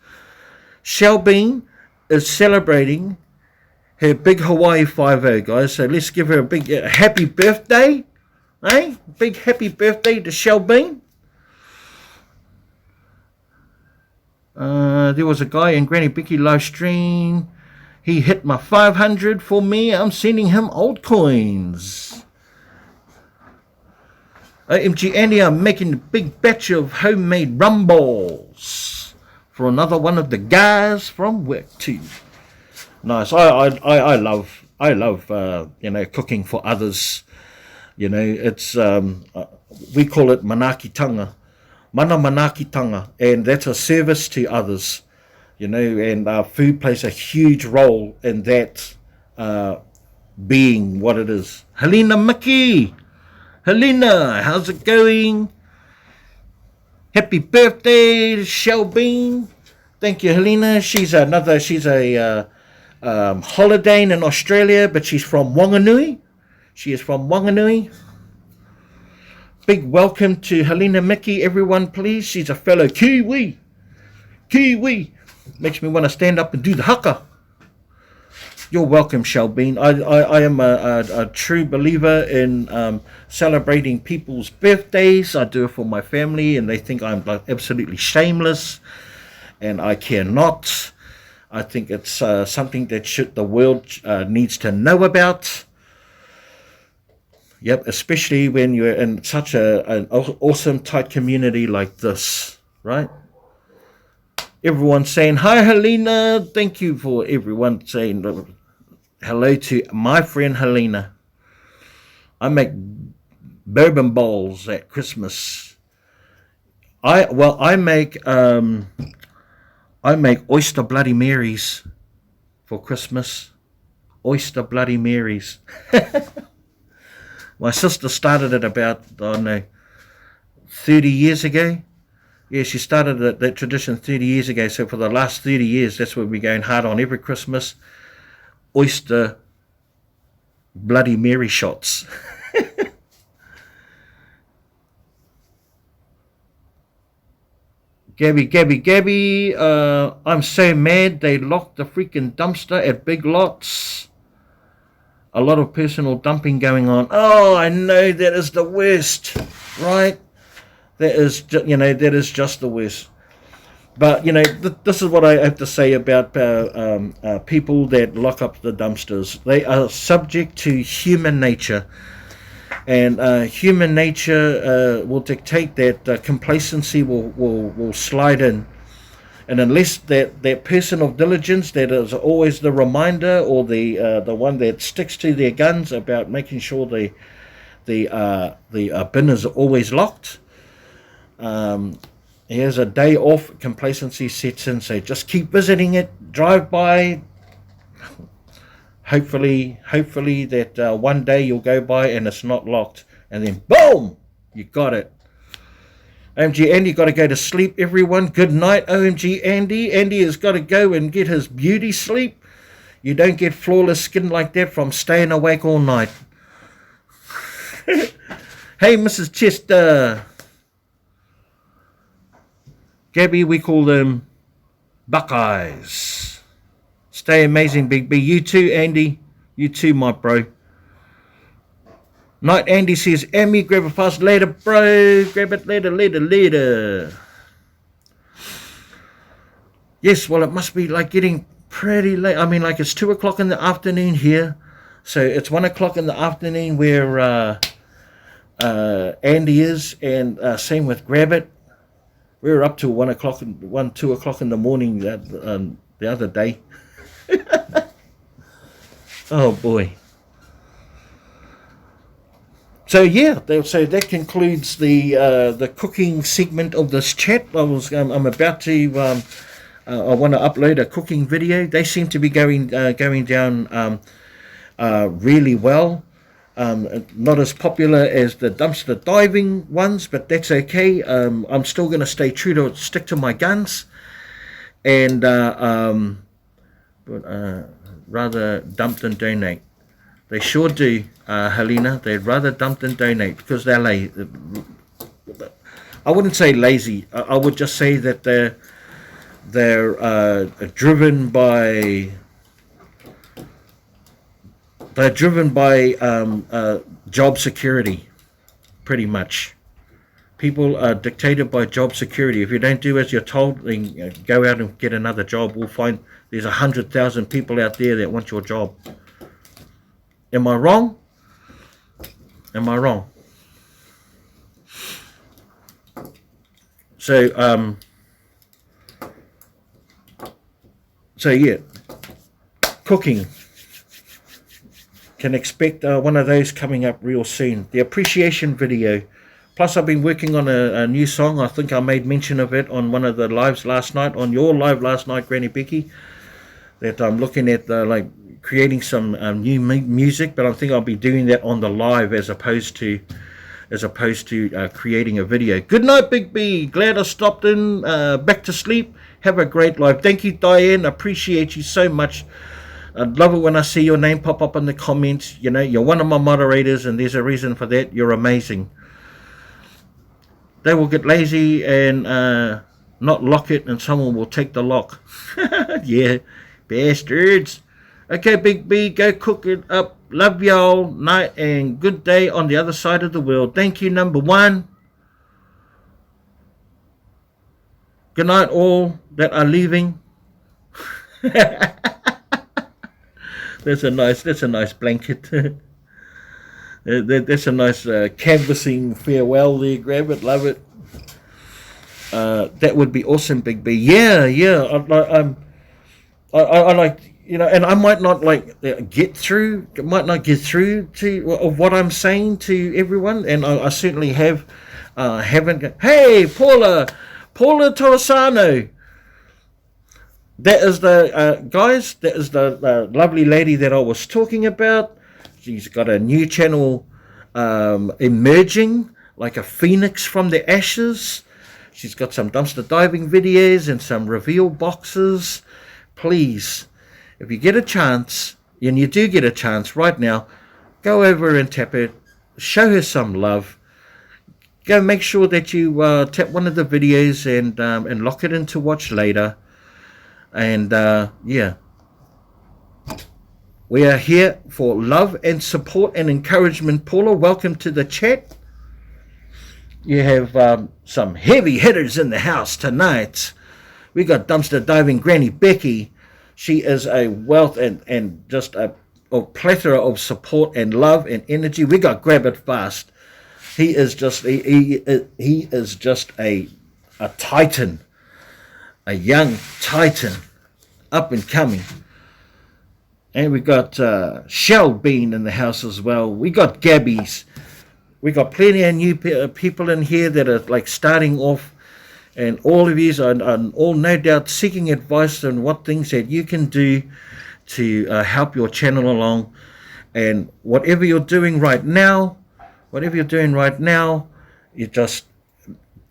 Shelbean is celebrating her big Hawaii 5-0, guys. So let's give her a big happy birthday, eh? Big happy birthday to Shelbean. There was a guy in Granny Becky live stream. He hit my 500 for me. I'm sending him old coins. MG Andy, I'm making a big batch of homemade rum balls for another one of the guys from work too. Nice. I love cooking for others. You know, it's we call it manakitanga, mana manakitanga, and that's a service to others. You know, and food plays a huge role in that being what it is. Helena Mickey. Helena, how's it going? Happy birthday to Shelbean. Thank you, Helena. She's a holidaying in Australia, but she's from Wanganui. She is from Wanganui. Big welcome to Helena Mickey, everyone, please. She's a fellow Kiwi. Kiwi. Makes me want to stand up and do the haka. You're welcome, Shelbean. I am a true believer in celebrating people's birthdays. I do it for my family, and they think I'm like absolutely shameless, and I care not. I think it's something that the world needs to know about. Yep, especially when you're in such an awesome, tight community like this, right? Everyone saying, hi, Helena. Thank you for everyone saying hello to my friend Helena. I make bourbon bowls at Christmas. I make oyster Bloody Marys for Christmas. Oyster Bloody Marys. My sister started it about, 30 years ago. Yeah, she started that tradition 30 years ago. So for the last 30 years, that's what we're going hard on every Christmas. Oyster Bloody Mary shots. Gabby, I'm so mad they locked the freaking dumpster at Big Lots. A lot of personal dumping going on. Oh, I know, that is the worst, right? That is, that is just the worst. But this is what I have to say about people that lock up the dumpsters. They are subject to human nature, and human nature will dictate that complacency will slide in. And unless that person of diligence that is always the reminder, or the one that sticks to their guns about making sure the bin is always locked, he has a day off, complacency sets in. So just keep visiting it, drive by. Hopefully that one day you'll go by and it's not locked, and then boom, you got it. OMG Andy got to go to sleep, everyone. Good night, OMG Andy. Andy has got to go and get his beauty sleep. You don't get flawless skin like that from staying awake all night. Hey, Mrs. Chester. Gabby, we call them Buckeyes. Stay amazing, Big B. You too, Andy. You too, my bro. Night, Andy says, Emmy, grab it fast later, bro. Grab it later. Yes, well, it must be like getting pretty late. I mean, like it's 2 o'clock in the afternoon here. So it's 1 o'clock in the afternoon where Andy is, and same with Grab It. We were up to 2 o'clock in the morning the other day. Oh boy. So yeah, so that concludes the cooking segment of this chat. I'm about to I want to upload a cooking video. They seem to be going down really well. Not as popular as the dumpster diving ones, but that's okay. I'm still going to stick to my guns, and rather dump than donate. They sure do, Helena. They'd rather dump than donate because they're lazy. I wouldn't say lazy. I would just say that they're driven by job security, pretty much. People are dictated by job security. If you don't do as you're told, then go out and get another job. We'll find there's 100,000 people out there that want your job. Am I wrong? Am I wrong? So yeah, cooking. Can expect one of those coming up real soon. The appreciation video. Plus, I've been working on a new song. I think I made mention of it on one of the lives last night, on your live last night, Granny Becky, that I'm looking at like creating some new music, but I think I'll be doing that on the live as opposed to creating a video. Good night, Big B. Glad I stopped in. Back to sleep. Have a great life. Thank you, Diane. Appreciate you so much. I'd love it when I see your name pop up in the comments. You know, you're one of my moderators, and there's a reason for that. You're amazing. They will get lazy and not lock it, and someone will take the lock. Yeah, bastards. Okay, Big B, go cook it up. Love y'all. Night and good day on the other side of the world. Thank you, number one. Good night, all that are leaving. That's a nice blanket. That's a nice canvassing farewell there. Grab it, love it. That would be awesome, Big B. Yeah. I like, you know, and I might not get through to of what I'm saying to everyone, and I certainly haven't. Hey, Paula Torresano. That is the guys. That is the lovely lady that I was talking about. She's got a new channel emerging like a phoenix from the ashes. She's got some dumpster diving videos and some reveal boxes. Please, if you get a chance, and you do get a chance right now, go over and tap it. Show her some love. Go make sure that you tap one of the videos and lock it in to watch later. And yeah, we are here for love and support and encouragement. Paula, welcome to the chat. You have some heavy hitters in the house tonight. We got dumpster diving Granny Becky. She is a wealth and just a plethora of support and love and energy. We got Grab It Fast. He is just he is just a titan, a young titan, up and coming. And we got Shell Bean in the house as well. We got Gabby's. We got plenty of new people in here that are like starting off, and all of you are all no doubt seeking advice on what things that you can do to help your channel along. And whatever you're doing right now, you just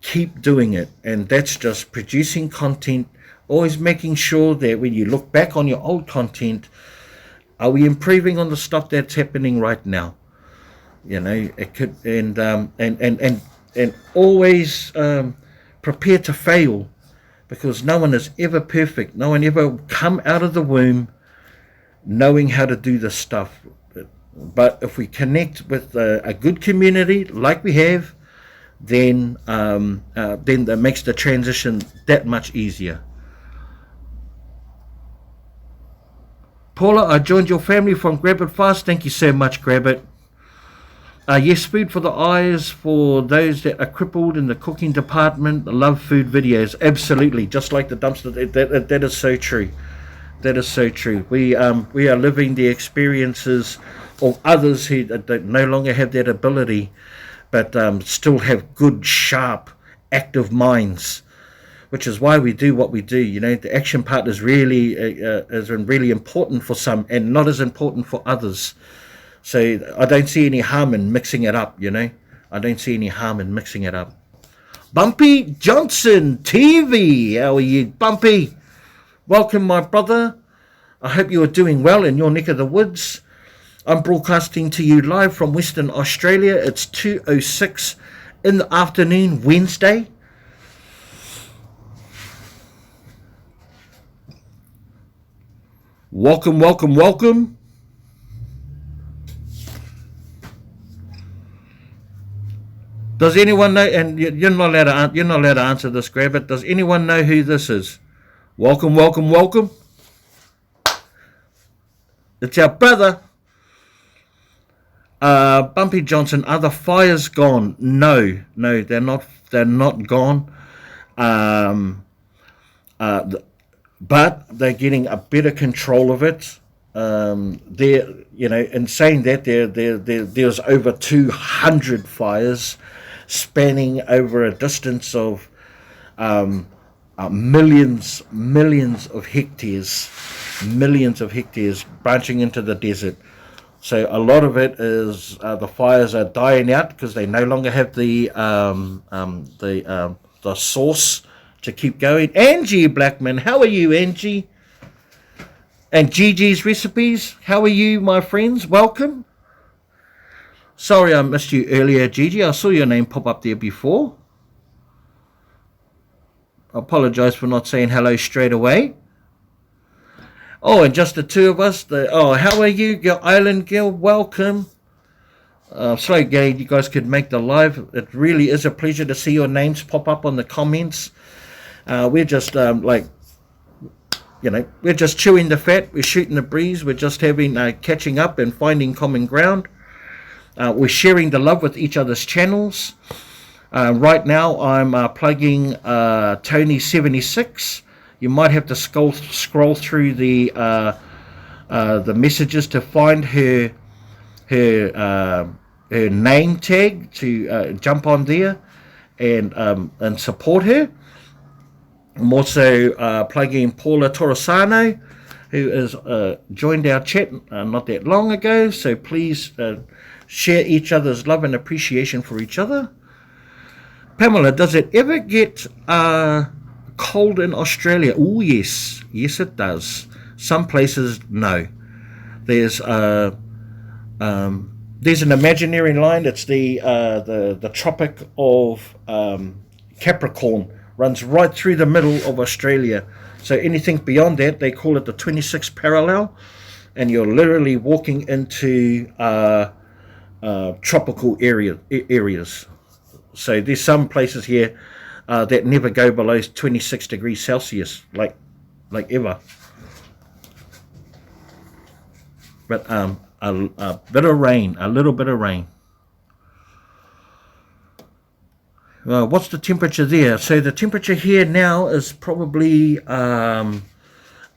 keep doing it. And that's just producing content, always making sure that when you look back on your old content, are we improving on the stuff that's happening right now? You know, it could, and always prepare to fail, because no one is ever perfect. No one ever come out of the womb knowing how to do this stuff. But if we connect with a good community like we have, then that makes the transition that much easier. Paula, I joined your family from Grab It Fast. Thank you so much, Grab It. Yes, food for the eyes for those that are crippled in the cooking department. Love food videos. Absolutely, just like the dumpster. That is so true. That is so true. We are living the experiences of others who no longer have that ability, but still have good, sharp, active minds, which is why we do what we do. You know, the action part is really important for some and not as important for others. So I don't see any harm in mixing it up, you know. I don't see any harm in mixing it up. Bumpy Johnson TV. How are you, Bumpy? Welcome, my brother. I hope you are doing well in your neck of the woods. I'm broadcasting to you live from Western Australia. It's 2:06 in the afternoon, Wednesday. Welcome, welcome, welcome. Does anyone know? And you're not allowed to answer this, Grab It. Does anyone know who this is? Welcome, welcome, welcome. It's our brother. Bumpy Johnson. Are the fires gone? No, they're not. They're not gone. But they're getting a better control of it. In saying that, there's over 200 fires spanning over a distance of millions of hectares, branching into the desert. So a lot of it is the fires are dying out because they no longer have the source to keep going. Angie Blackman, how are you, Angie? And Gigi's Recipes, how are you, my friends? Welcome. Sorry I missed you earlier, Gigi. I saw your name pop up there before. I apologize for not saying hello straight away. Oh, and just the two of us. How are you, your island girl? Welcome. So glad you guys could make the live. It really is a pleasure to see your names pop up on the comments. We're just we're just chewing the fat. We're shooting the breeze. We're just having catching up and finding common ground. We're sharing the love with each other's channels. Right now, I'm plugging Tony76. You might have to scroll through the messages to find her name tag to jump on there and support her. I'm also plugging Paula Torresano, who has joined our chat not that long ago. So please share each other's love and appreciation for each other. Pamela, does it ever get cold in Australia? Oh, yes. Yes, it does. Some places, no. There's an imaginary line. It's the Tropic of Capricorn. Runs right through the middle of Australia. So anything beyond that, they call it the 26th parallel. And you're literally walking into tropical areas. So there's some places here that never go below 26 degrees Celsius, like ever. But a bit of rain, a little bit of rain. What's the temperature there? So the temperature here now is probably low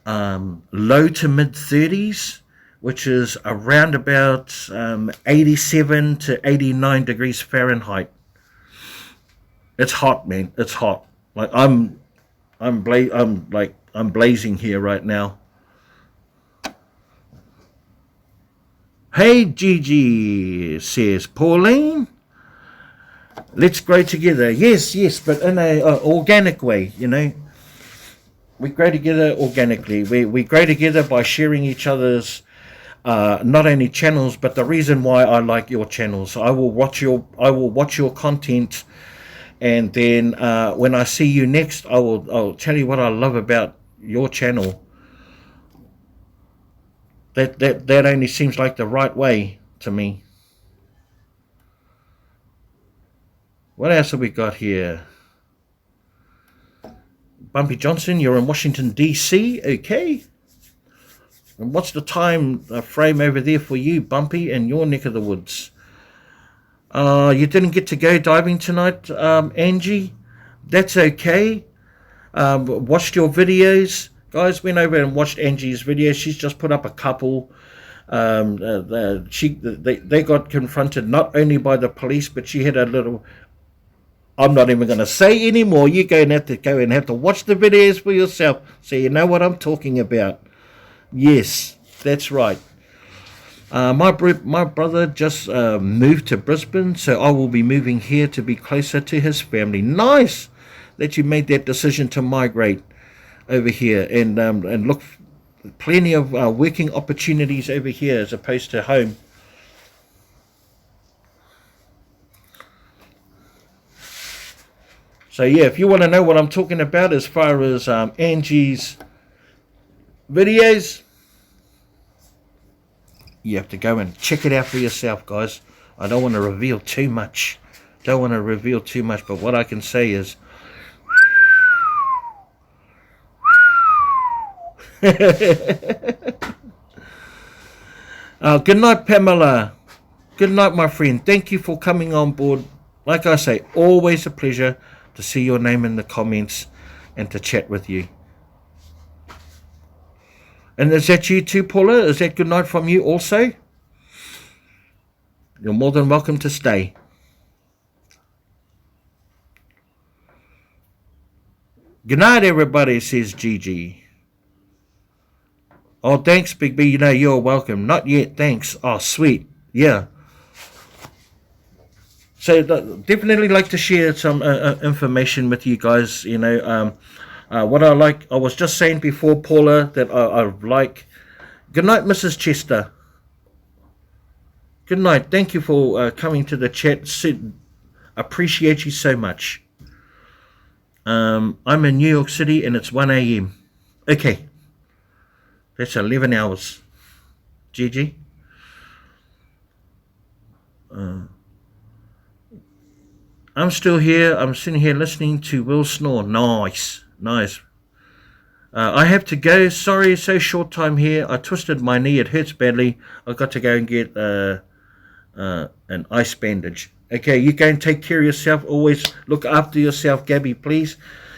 to mid 30s, which is around about 87 to 89 degrees Fahrenheit. It's hot, man. It's hot. Like I'm blazing here right now. Hey, Gigi, says Pauline. Let's grow together. Yes, but in a organic way, you know. We grow together organically. We grow together by sharing each other's not only channels, but the reason why I like your channels. I will watch your content, and then when I see you next, I'll tell you what I love about your channel. That only seems like the right way to me. What else have we got here? Bumpy Johnson, you're in Washington, D.C. Okay. And what's the time frame over there for you, Bumpy, in your neck of the woods? You didn't get to go diving tonight, Angie? That's okay. Watched your videos. Guys, went over and watched Angie's videos. She's just put up a couple. They got confronted not only by the police, but she had a little... I'm not even going to say anymore. You're going to have to watch the videos for yourself so you know what I'm talking about. Yes, that's right. My brother just moved to Brisbane, so I will be moving here to be closer to his family. Nice that you made that decision to migrate over here and look, plenty of working opportunities over here as opposed to home. So yeah, if you want to know what I'm talking about as far as Angie's videos, you have to go and check it out for yourself, guys. I don't want to reveal too much. But what I can say is... good night, Pamela. Good night, my friend. Thank you for coming on board. Like I say, always a pleasure to see your name in the comments and to chat with you. And is that you too, Paula? Is that good night from you also? You're more than welcome to stay. Good night, everybody, says Gigi. Oh, thanks, Big B. You know, you're welcome. Not yet, thanks. Oh, sweet. Yeah. So definitely like to share some information with you guys. You know, what I like. I was just saying before, Paula, that I like. Good night, Mrs. Chester. Good night. Thank you for coming to the chat. Appreciate you so much. I'm in New York City and it's 1 a.m. Okay. That's 11 hours. Gigi. I'm still here. I'm sitting here listening to Will snore. Nice. I have to go. Sorry, so short time here. I twisted my knee. It hurts badly. I've got to go and get an ice bandage. Okay, you go and take care of yourself. Always look after yourself, Gabby, please.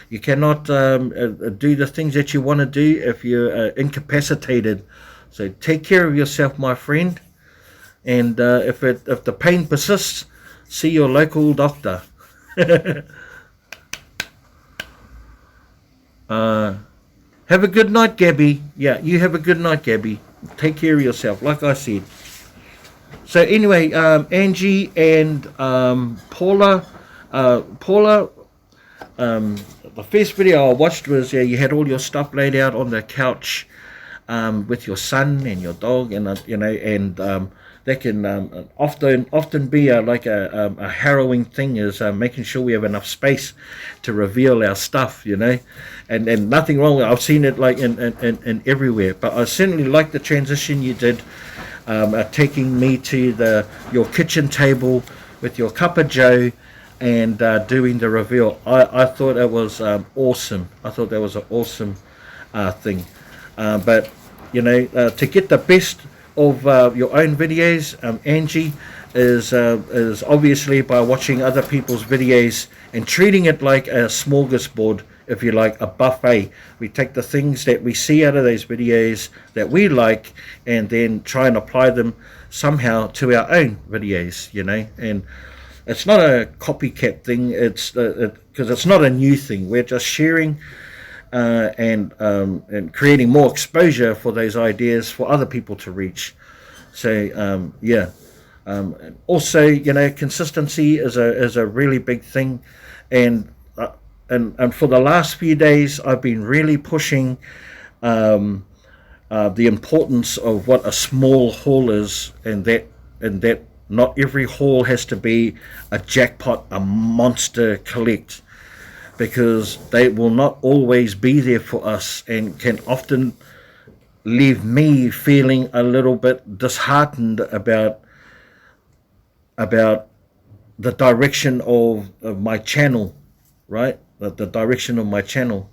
You cannot do the things that you want to do if you're incapacitated. So take care of yourself, my friend. And if the pain persists, see your local doctor. Have a good night, Gabby. Yeah, you have a good night, Gabby. Take care of yourself, like I said. So anyway, Angie and Paula, the first video I watched was you had all your stuff laid out on the couch with your son and your dog, and you know, and that can often be a harrowing thing, is making sure we have enough space to reveal our stuff, you know, and nothing wrong with it. I've seen it like in everywhere, but I certainly like the transition you did, taking me to your kitchen table with your cup of joe, and doing the reveal. I thought it was awesome. I thought that was an awesome thing. But to get the best of your own videos, Angie, is obviously by watching other people's videos and treating it like a smorgasbord, if you like, a buffet. We take the things that we see out of those videos that we like, and then try and apply them somehow to our own videos, and it's not a copycat thing. It's because it's not a new thing. We're just sharing and creating more exposure for those ideas for other people to reach. So yeah. Also, consistency is a really big thing, and for the last few days, I've been really pushing the importance of what a small haul is, and that not every haul has to be a jackpot, a monster collect, because they will not always be there for us, and can often leave me feeling a little bit disheartened about the direction of my channel, right? The direction of my channel,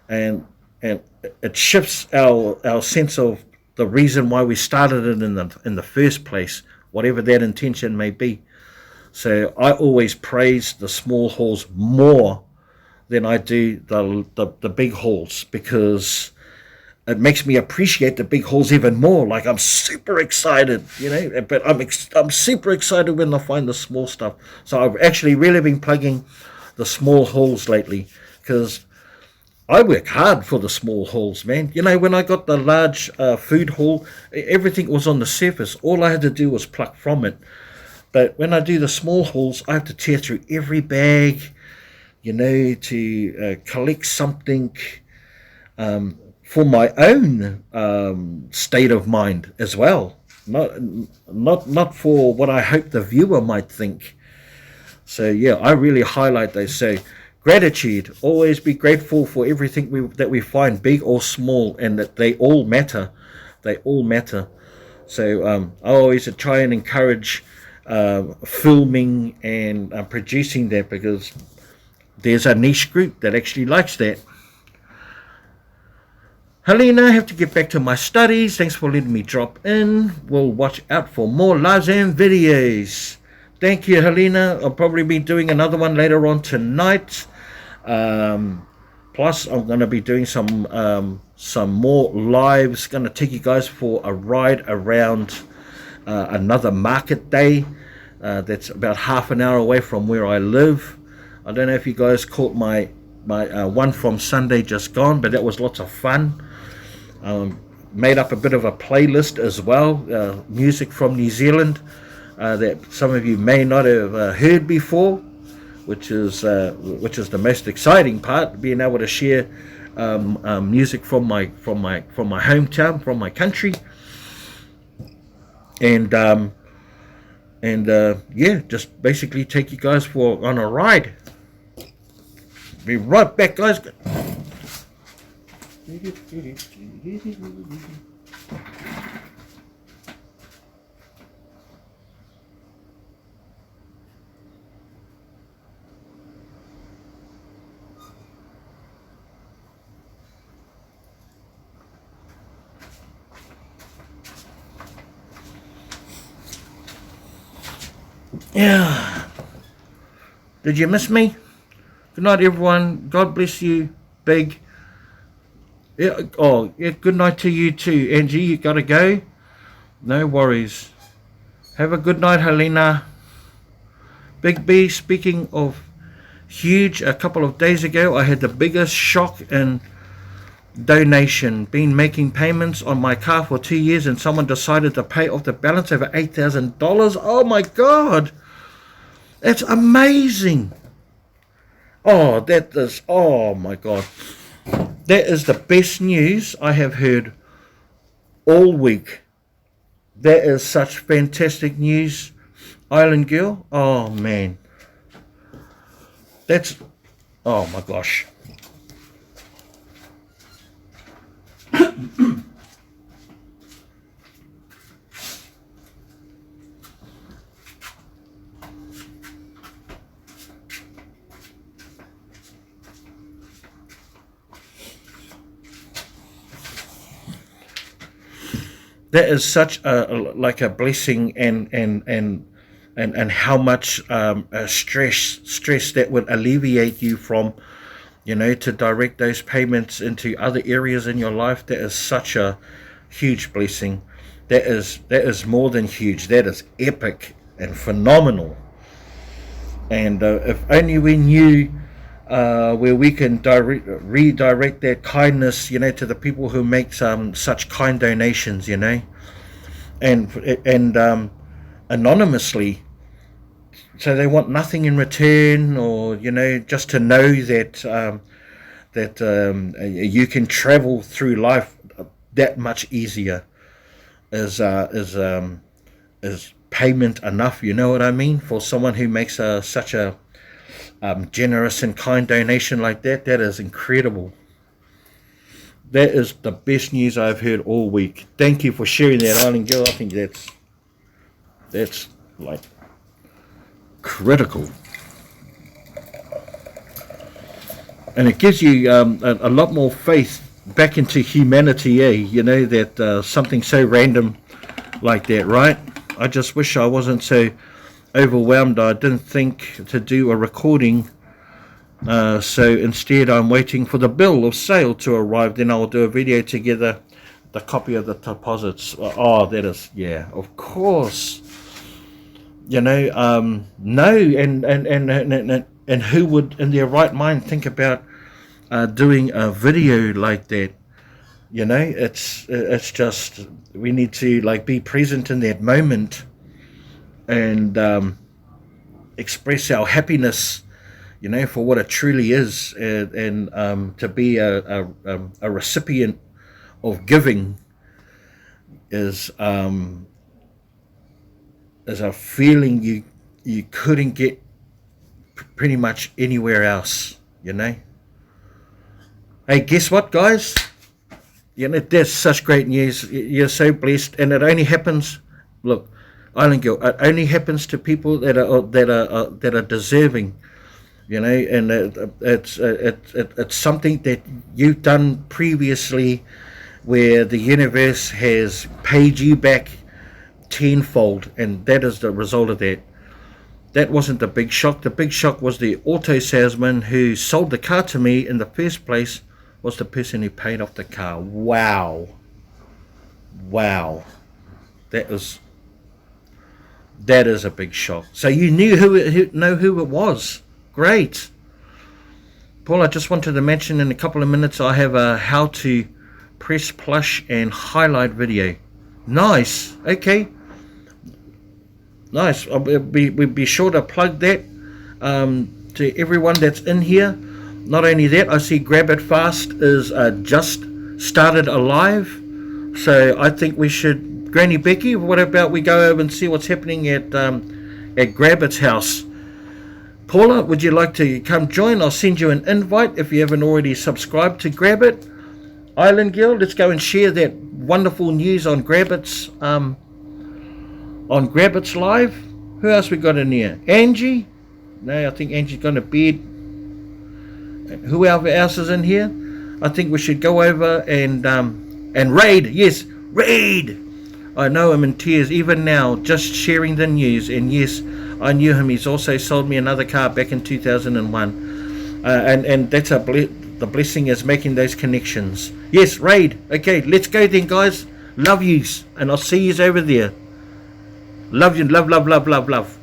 and it shifts our sense of the reason why we started it in the first place, whatever that intention may be. So I always praise the small hauls more than I do the big hauls, because it makes me appreciate the big hauls even more. Like, I'm super excited, but I'm super excited when I find the small stuff. So I've actually really been plugging the small hauls lately, because I work hard for the small hauls, man. When I got the large food haul, everything was on the surface. All I had to do was pluck from it. But when I do the small hauls, I have to tear through every bag, to collect something for my own state of mind as well. Not for what I hope the viewer might think. So yeah, I really highlight those. So gratitude, always be grateful for everything that we find, big or small, and that they all matter. They all matter. So I always try and encourage filming and producing that, because there's a niche group that actually likes that. Helena, I have to get back to my studies. Thanks for letting me drop in. We'll watch out for more lives and videos. Thank you, Helena. I'll probably be doing another one later on tonight. Plus, I'm going to be doing some more lives. Going to take you guys for a ride around another market day that's about half an hour away from where I live. I don't know if you guys caught my one from Sunday just gone, but that was lots of fun. Made up a bit of a playlist as well, music from New Zealand that some of you may not have heard before, which is the most exciting part, being able to share music from my hometown, from my country, and yeah, just basically take you guys on a ride. Be right back, guys. Yeah. Did you miss me? Good night, everyone. God bless you. Big. Yeah. Oh, yeah. Good night to you too, Angie. You gotta go. No worries. Have a good night, Helena. Big B. Speaking of huge, a couple of days ago, I had the biggest shock in donation. Been making payments on my car for 2 years, and someone decided to pay off the balance over $8,000. Oh my God. That's amazing. Oh, oh my God. That is the best news I have heard all week. That is such fantastic news, Island Girl. Oh man. Oh my gosh. that is such like a blessing, and how much stress that would alleviate you from, to direct those payments into other areas in your life. That is such a huge blessing. That is more than huge. That is epic and phenomenal. And if only we knew where we can redirect that kindness, to the people who make such kind donations, and anonymously, so they want nothing in return, or just to know that you can travel through life that much easier. Is payment enough? You know what I mean? For someone who makes such a generous and kind donation like that, that is incredible. That is the best news I've heard all week. Thank you for sharing that, Island Girl. I think that's like critical, and it gives you a lot more faith back into humanity, that something so random like that, right? I just wish I wasn't so overwhelmed. I didn't think to do a recording, so instead I'm waiting for the bill of sale to arrive. Then I'll do a video together, the copy of the deposits. That is, yeah, of course. No, and who would in their right mind think about doing a video like that? It's just, we need to be present in that moment, and express our happiness, for what it truly is, and to be a recipient of giving is a feeling you couldn't get pretty much anywhere else. Hey, guess what, guys? That's such great news. You're so blessed, and it only happens. Look, Island Girl, it only happens to people that are deserving. And it's something that you've done previously, where the universe has paid you back tenfold, and that is the result of that. That wasn't the big shock. The big shock was the auto salesman who sold the car to me in the first place was the person who paid off the car. Wow. That is a big shock. So you knew who it was. Great. Paul, I just wanted to mention in a couple of minutes I have a how to press plush and highlight video. Nice. Okay. Nice. We'll be sure to plug that to everyone that's in here. Not only that, I see Grab It Fast is just started alive. So I think we should, Granny Becky, what about we go over and see what's happening at Grab It's house? Paula, would you like to come join? I'll send you an invite if you haven't already subscribed to Grab It. Island Girl, let's go and share that wonderful news on Grab It's live. Who else we got in here? Angie? No, I think Angie's gone to bed. Who else is in here? I think we should go over and Raid. Yes, Raid. I know him in tears even now, just sharing the news. And yes, I knew him. He's also sold me another car back in 2001. And that's the blessing is making those connections. Yes, Raid. Okay, let's go then, guys. Love yous, and I'll see yous over there. Love you. Love.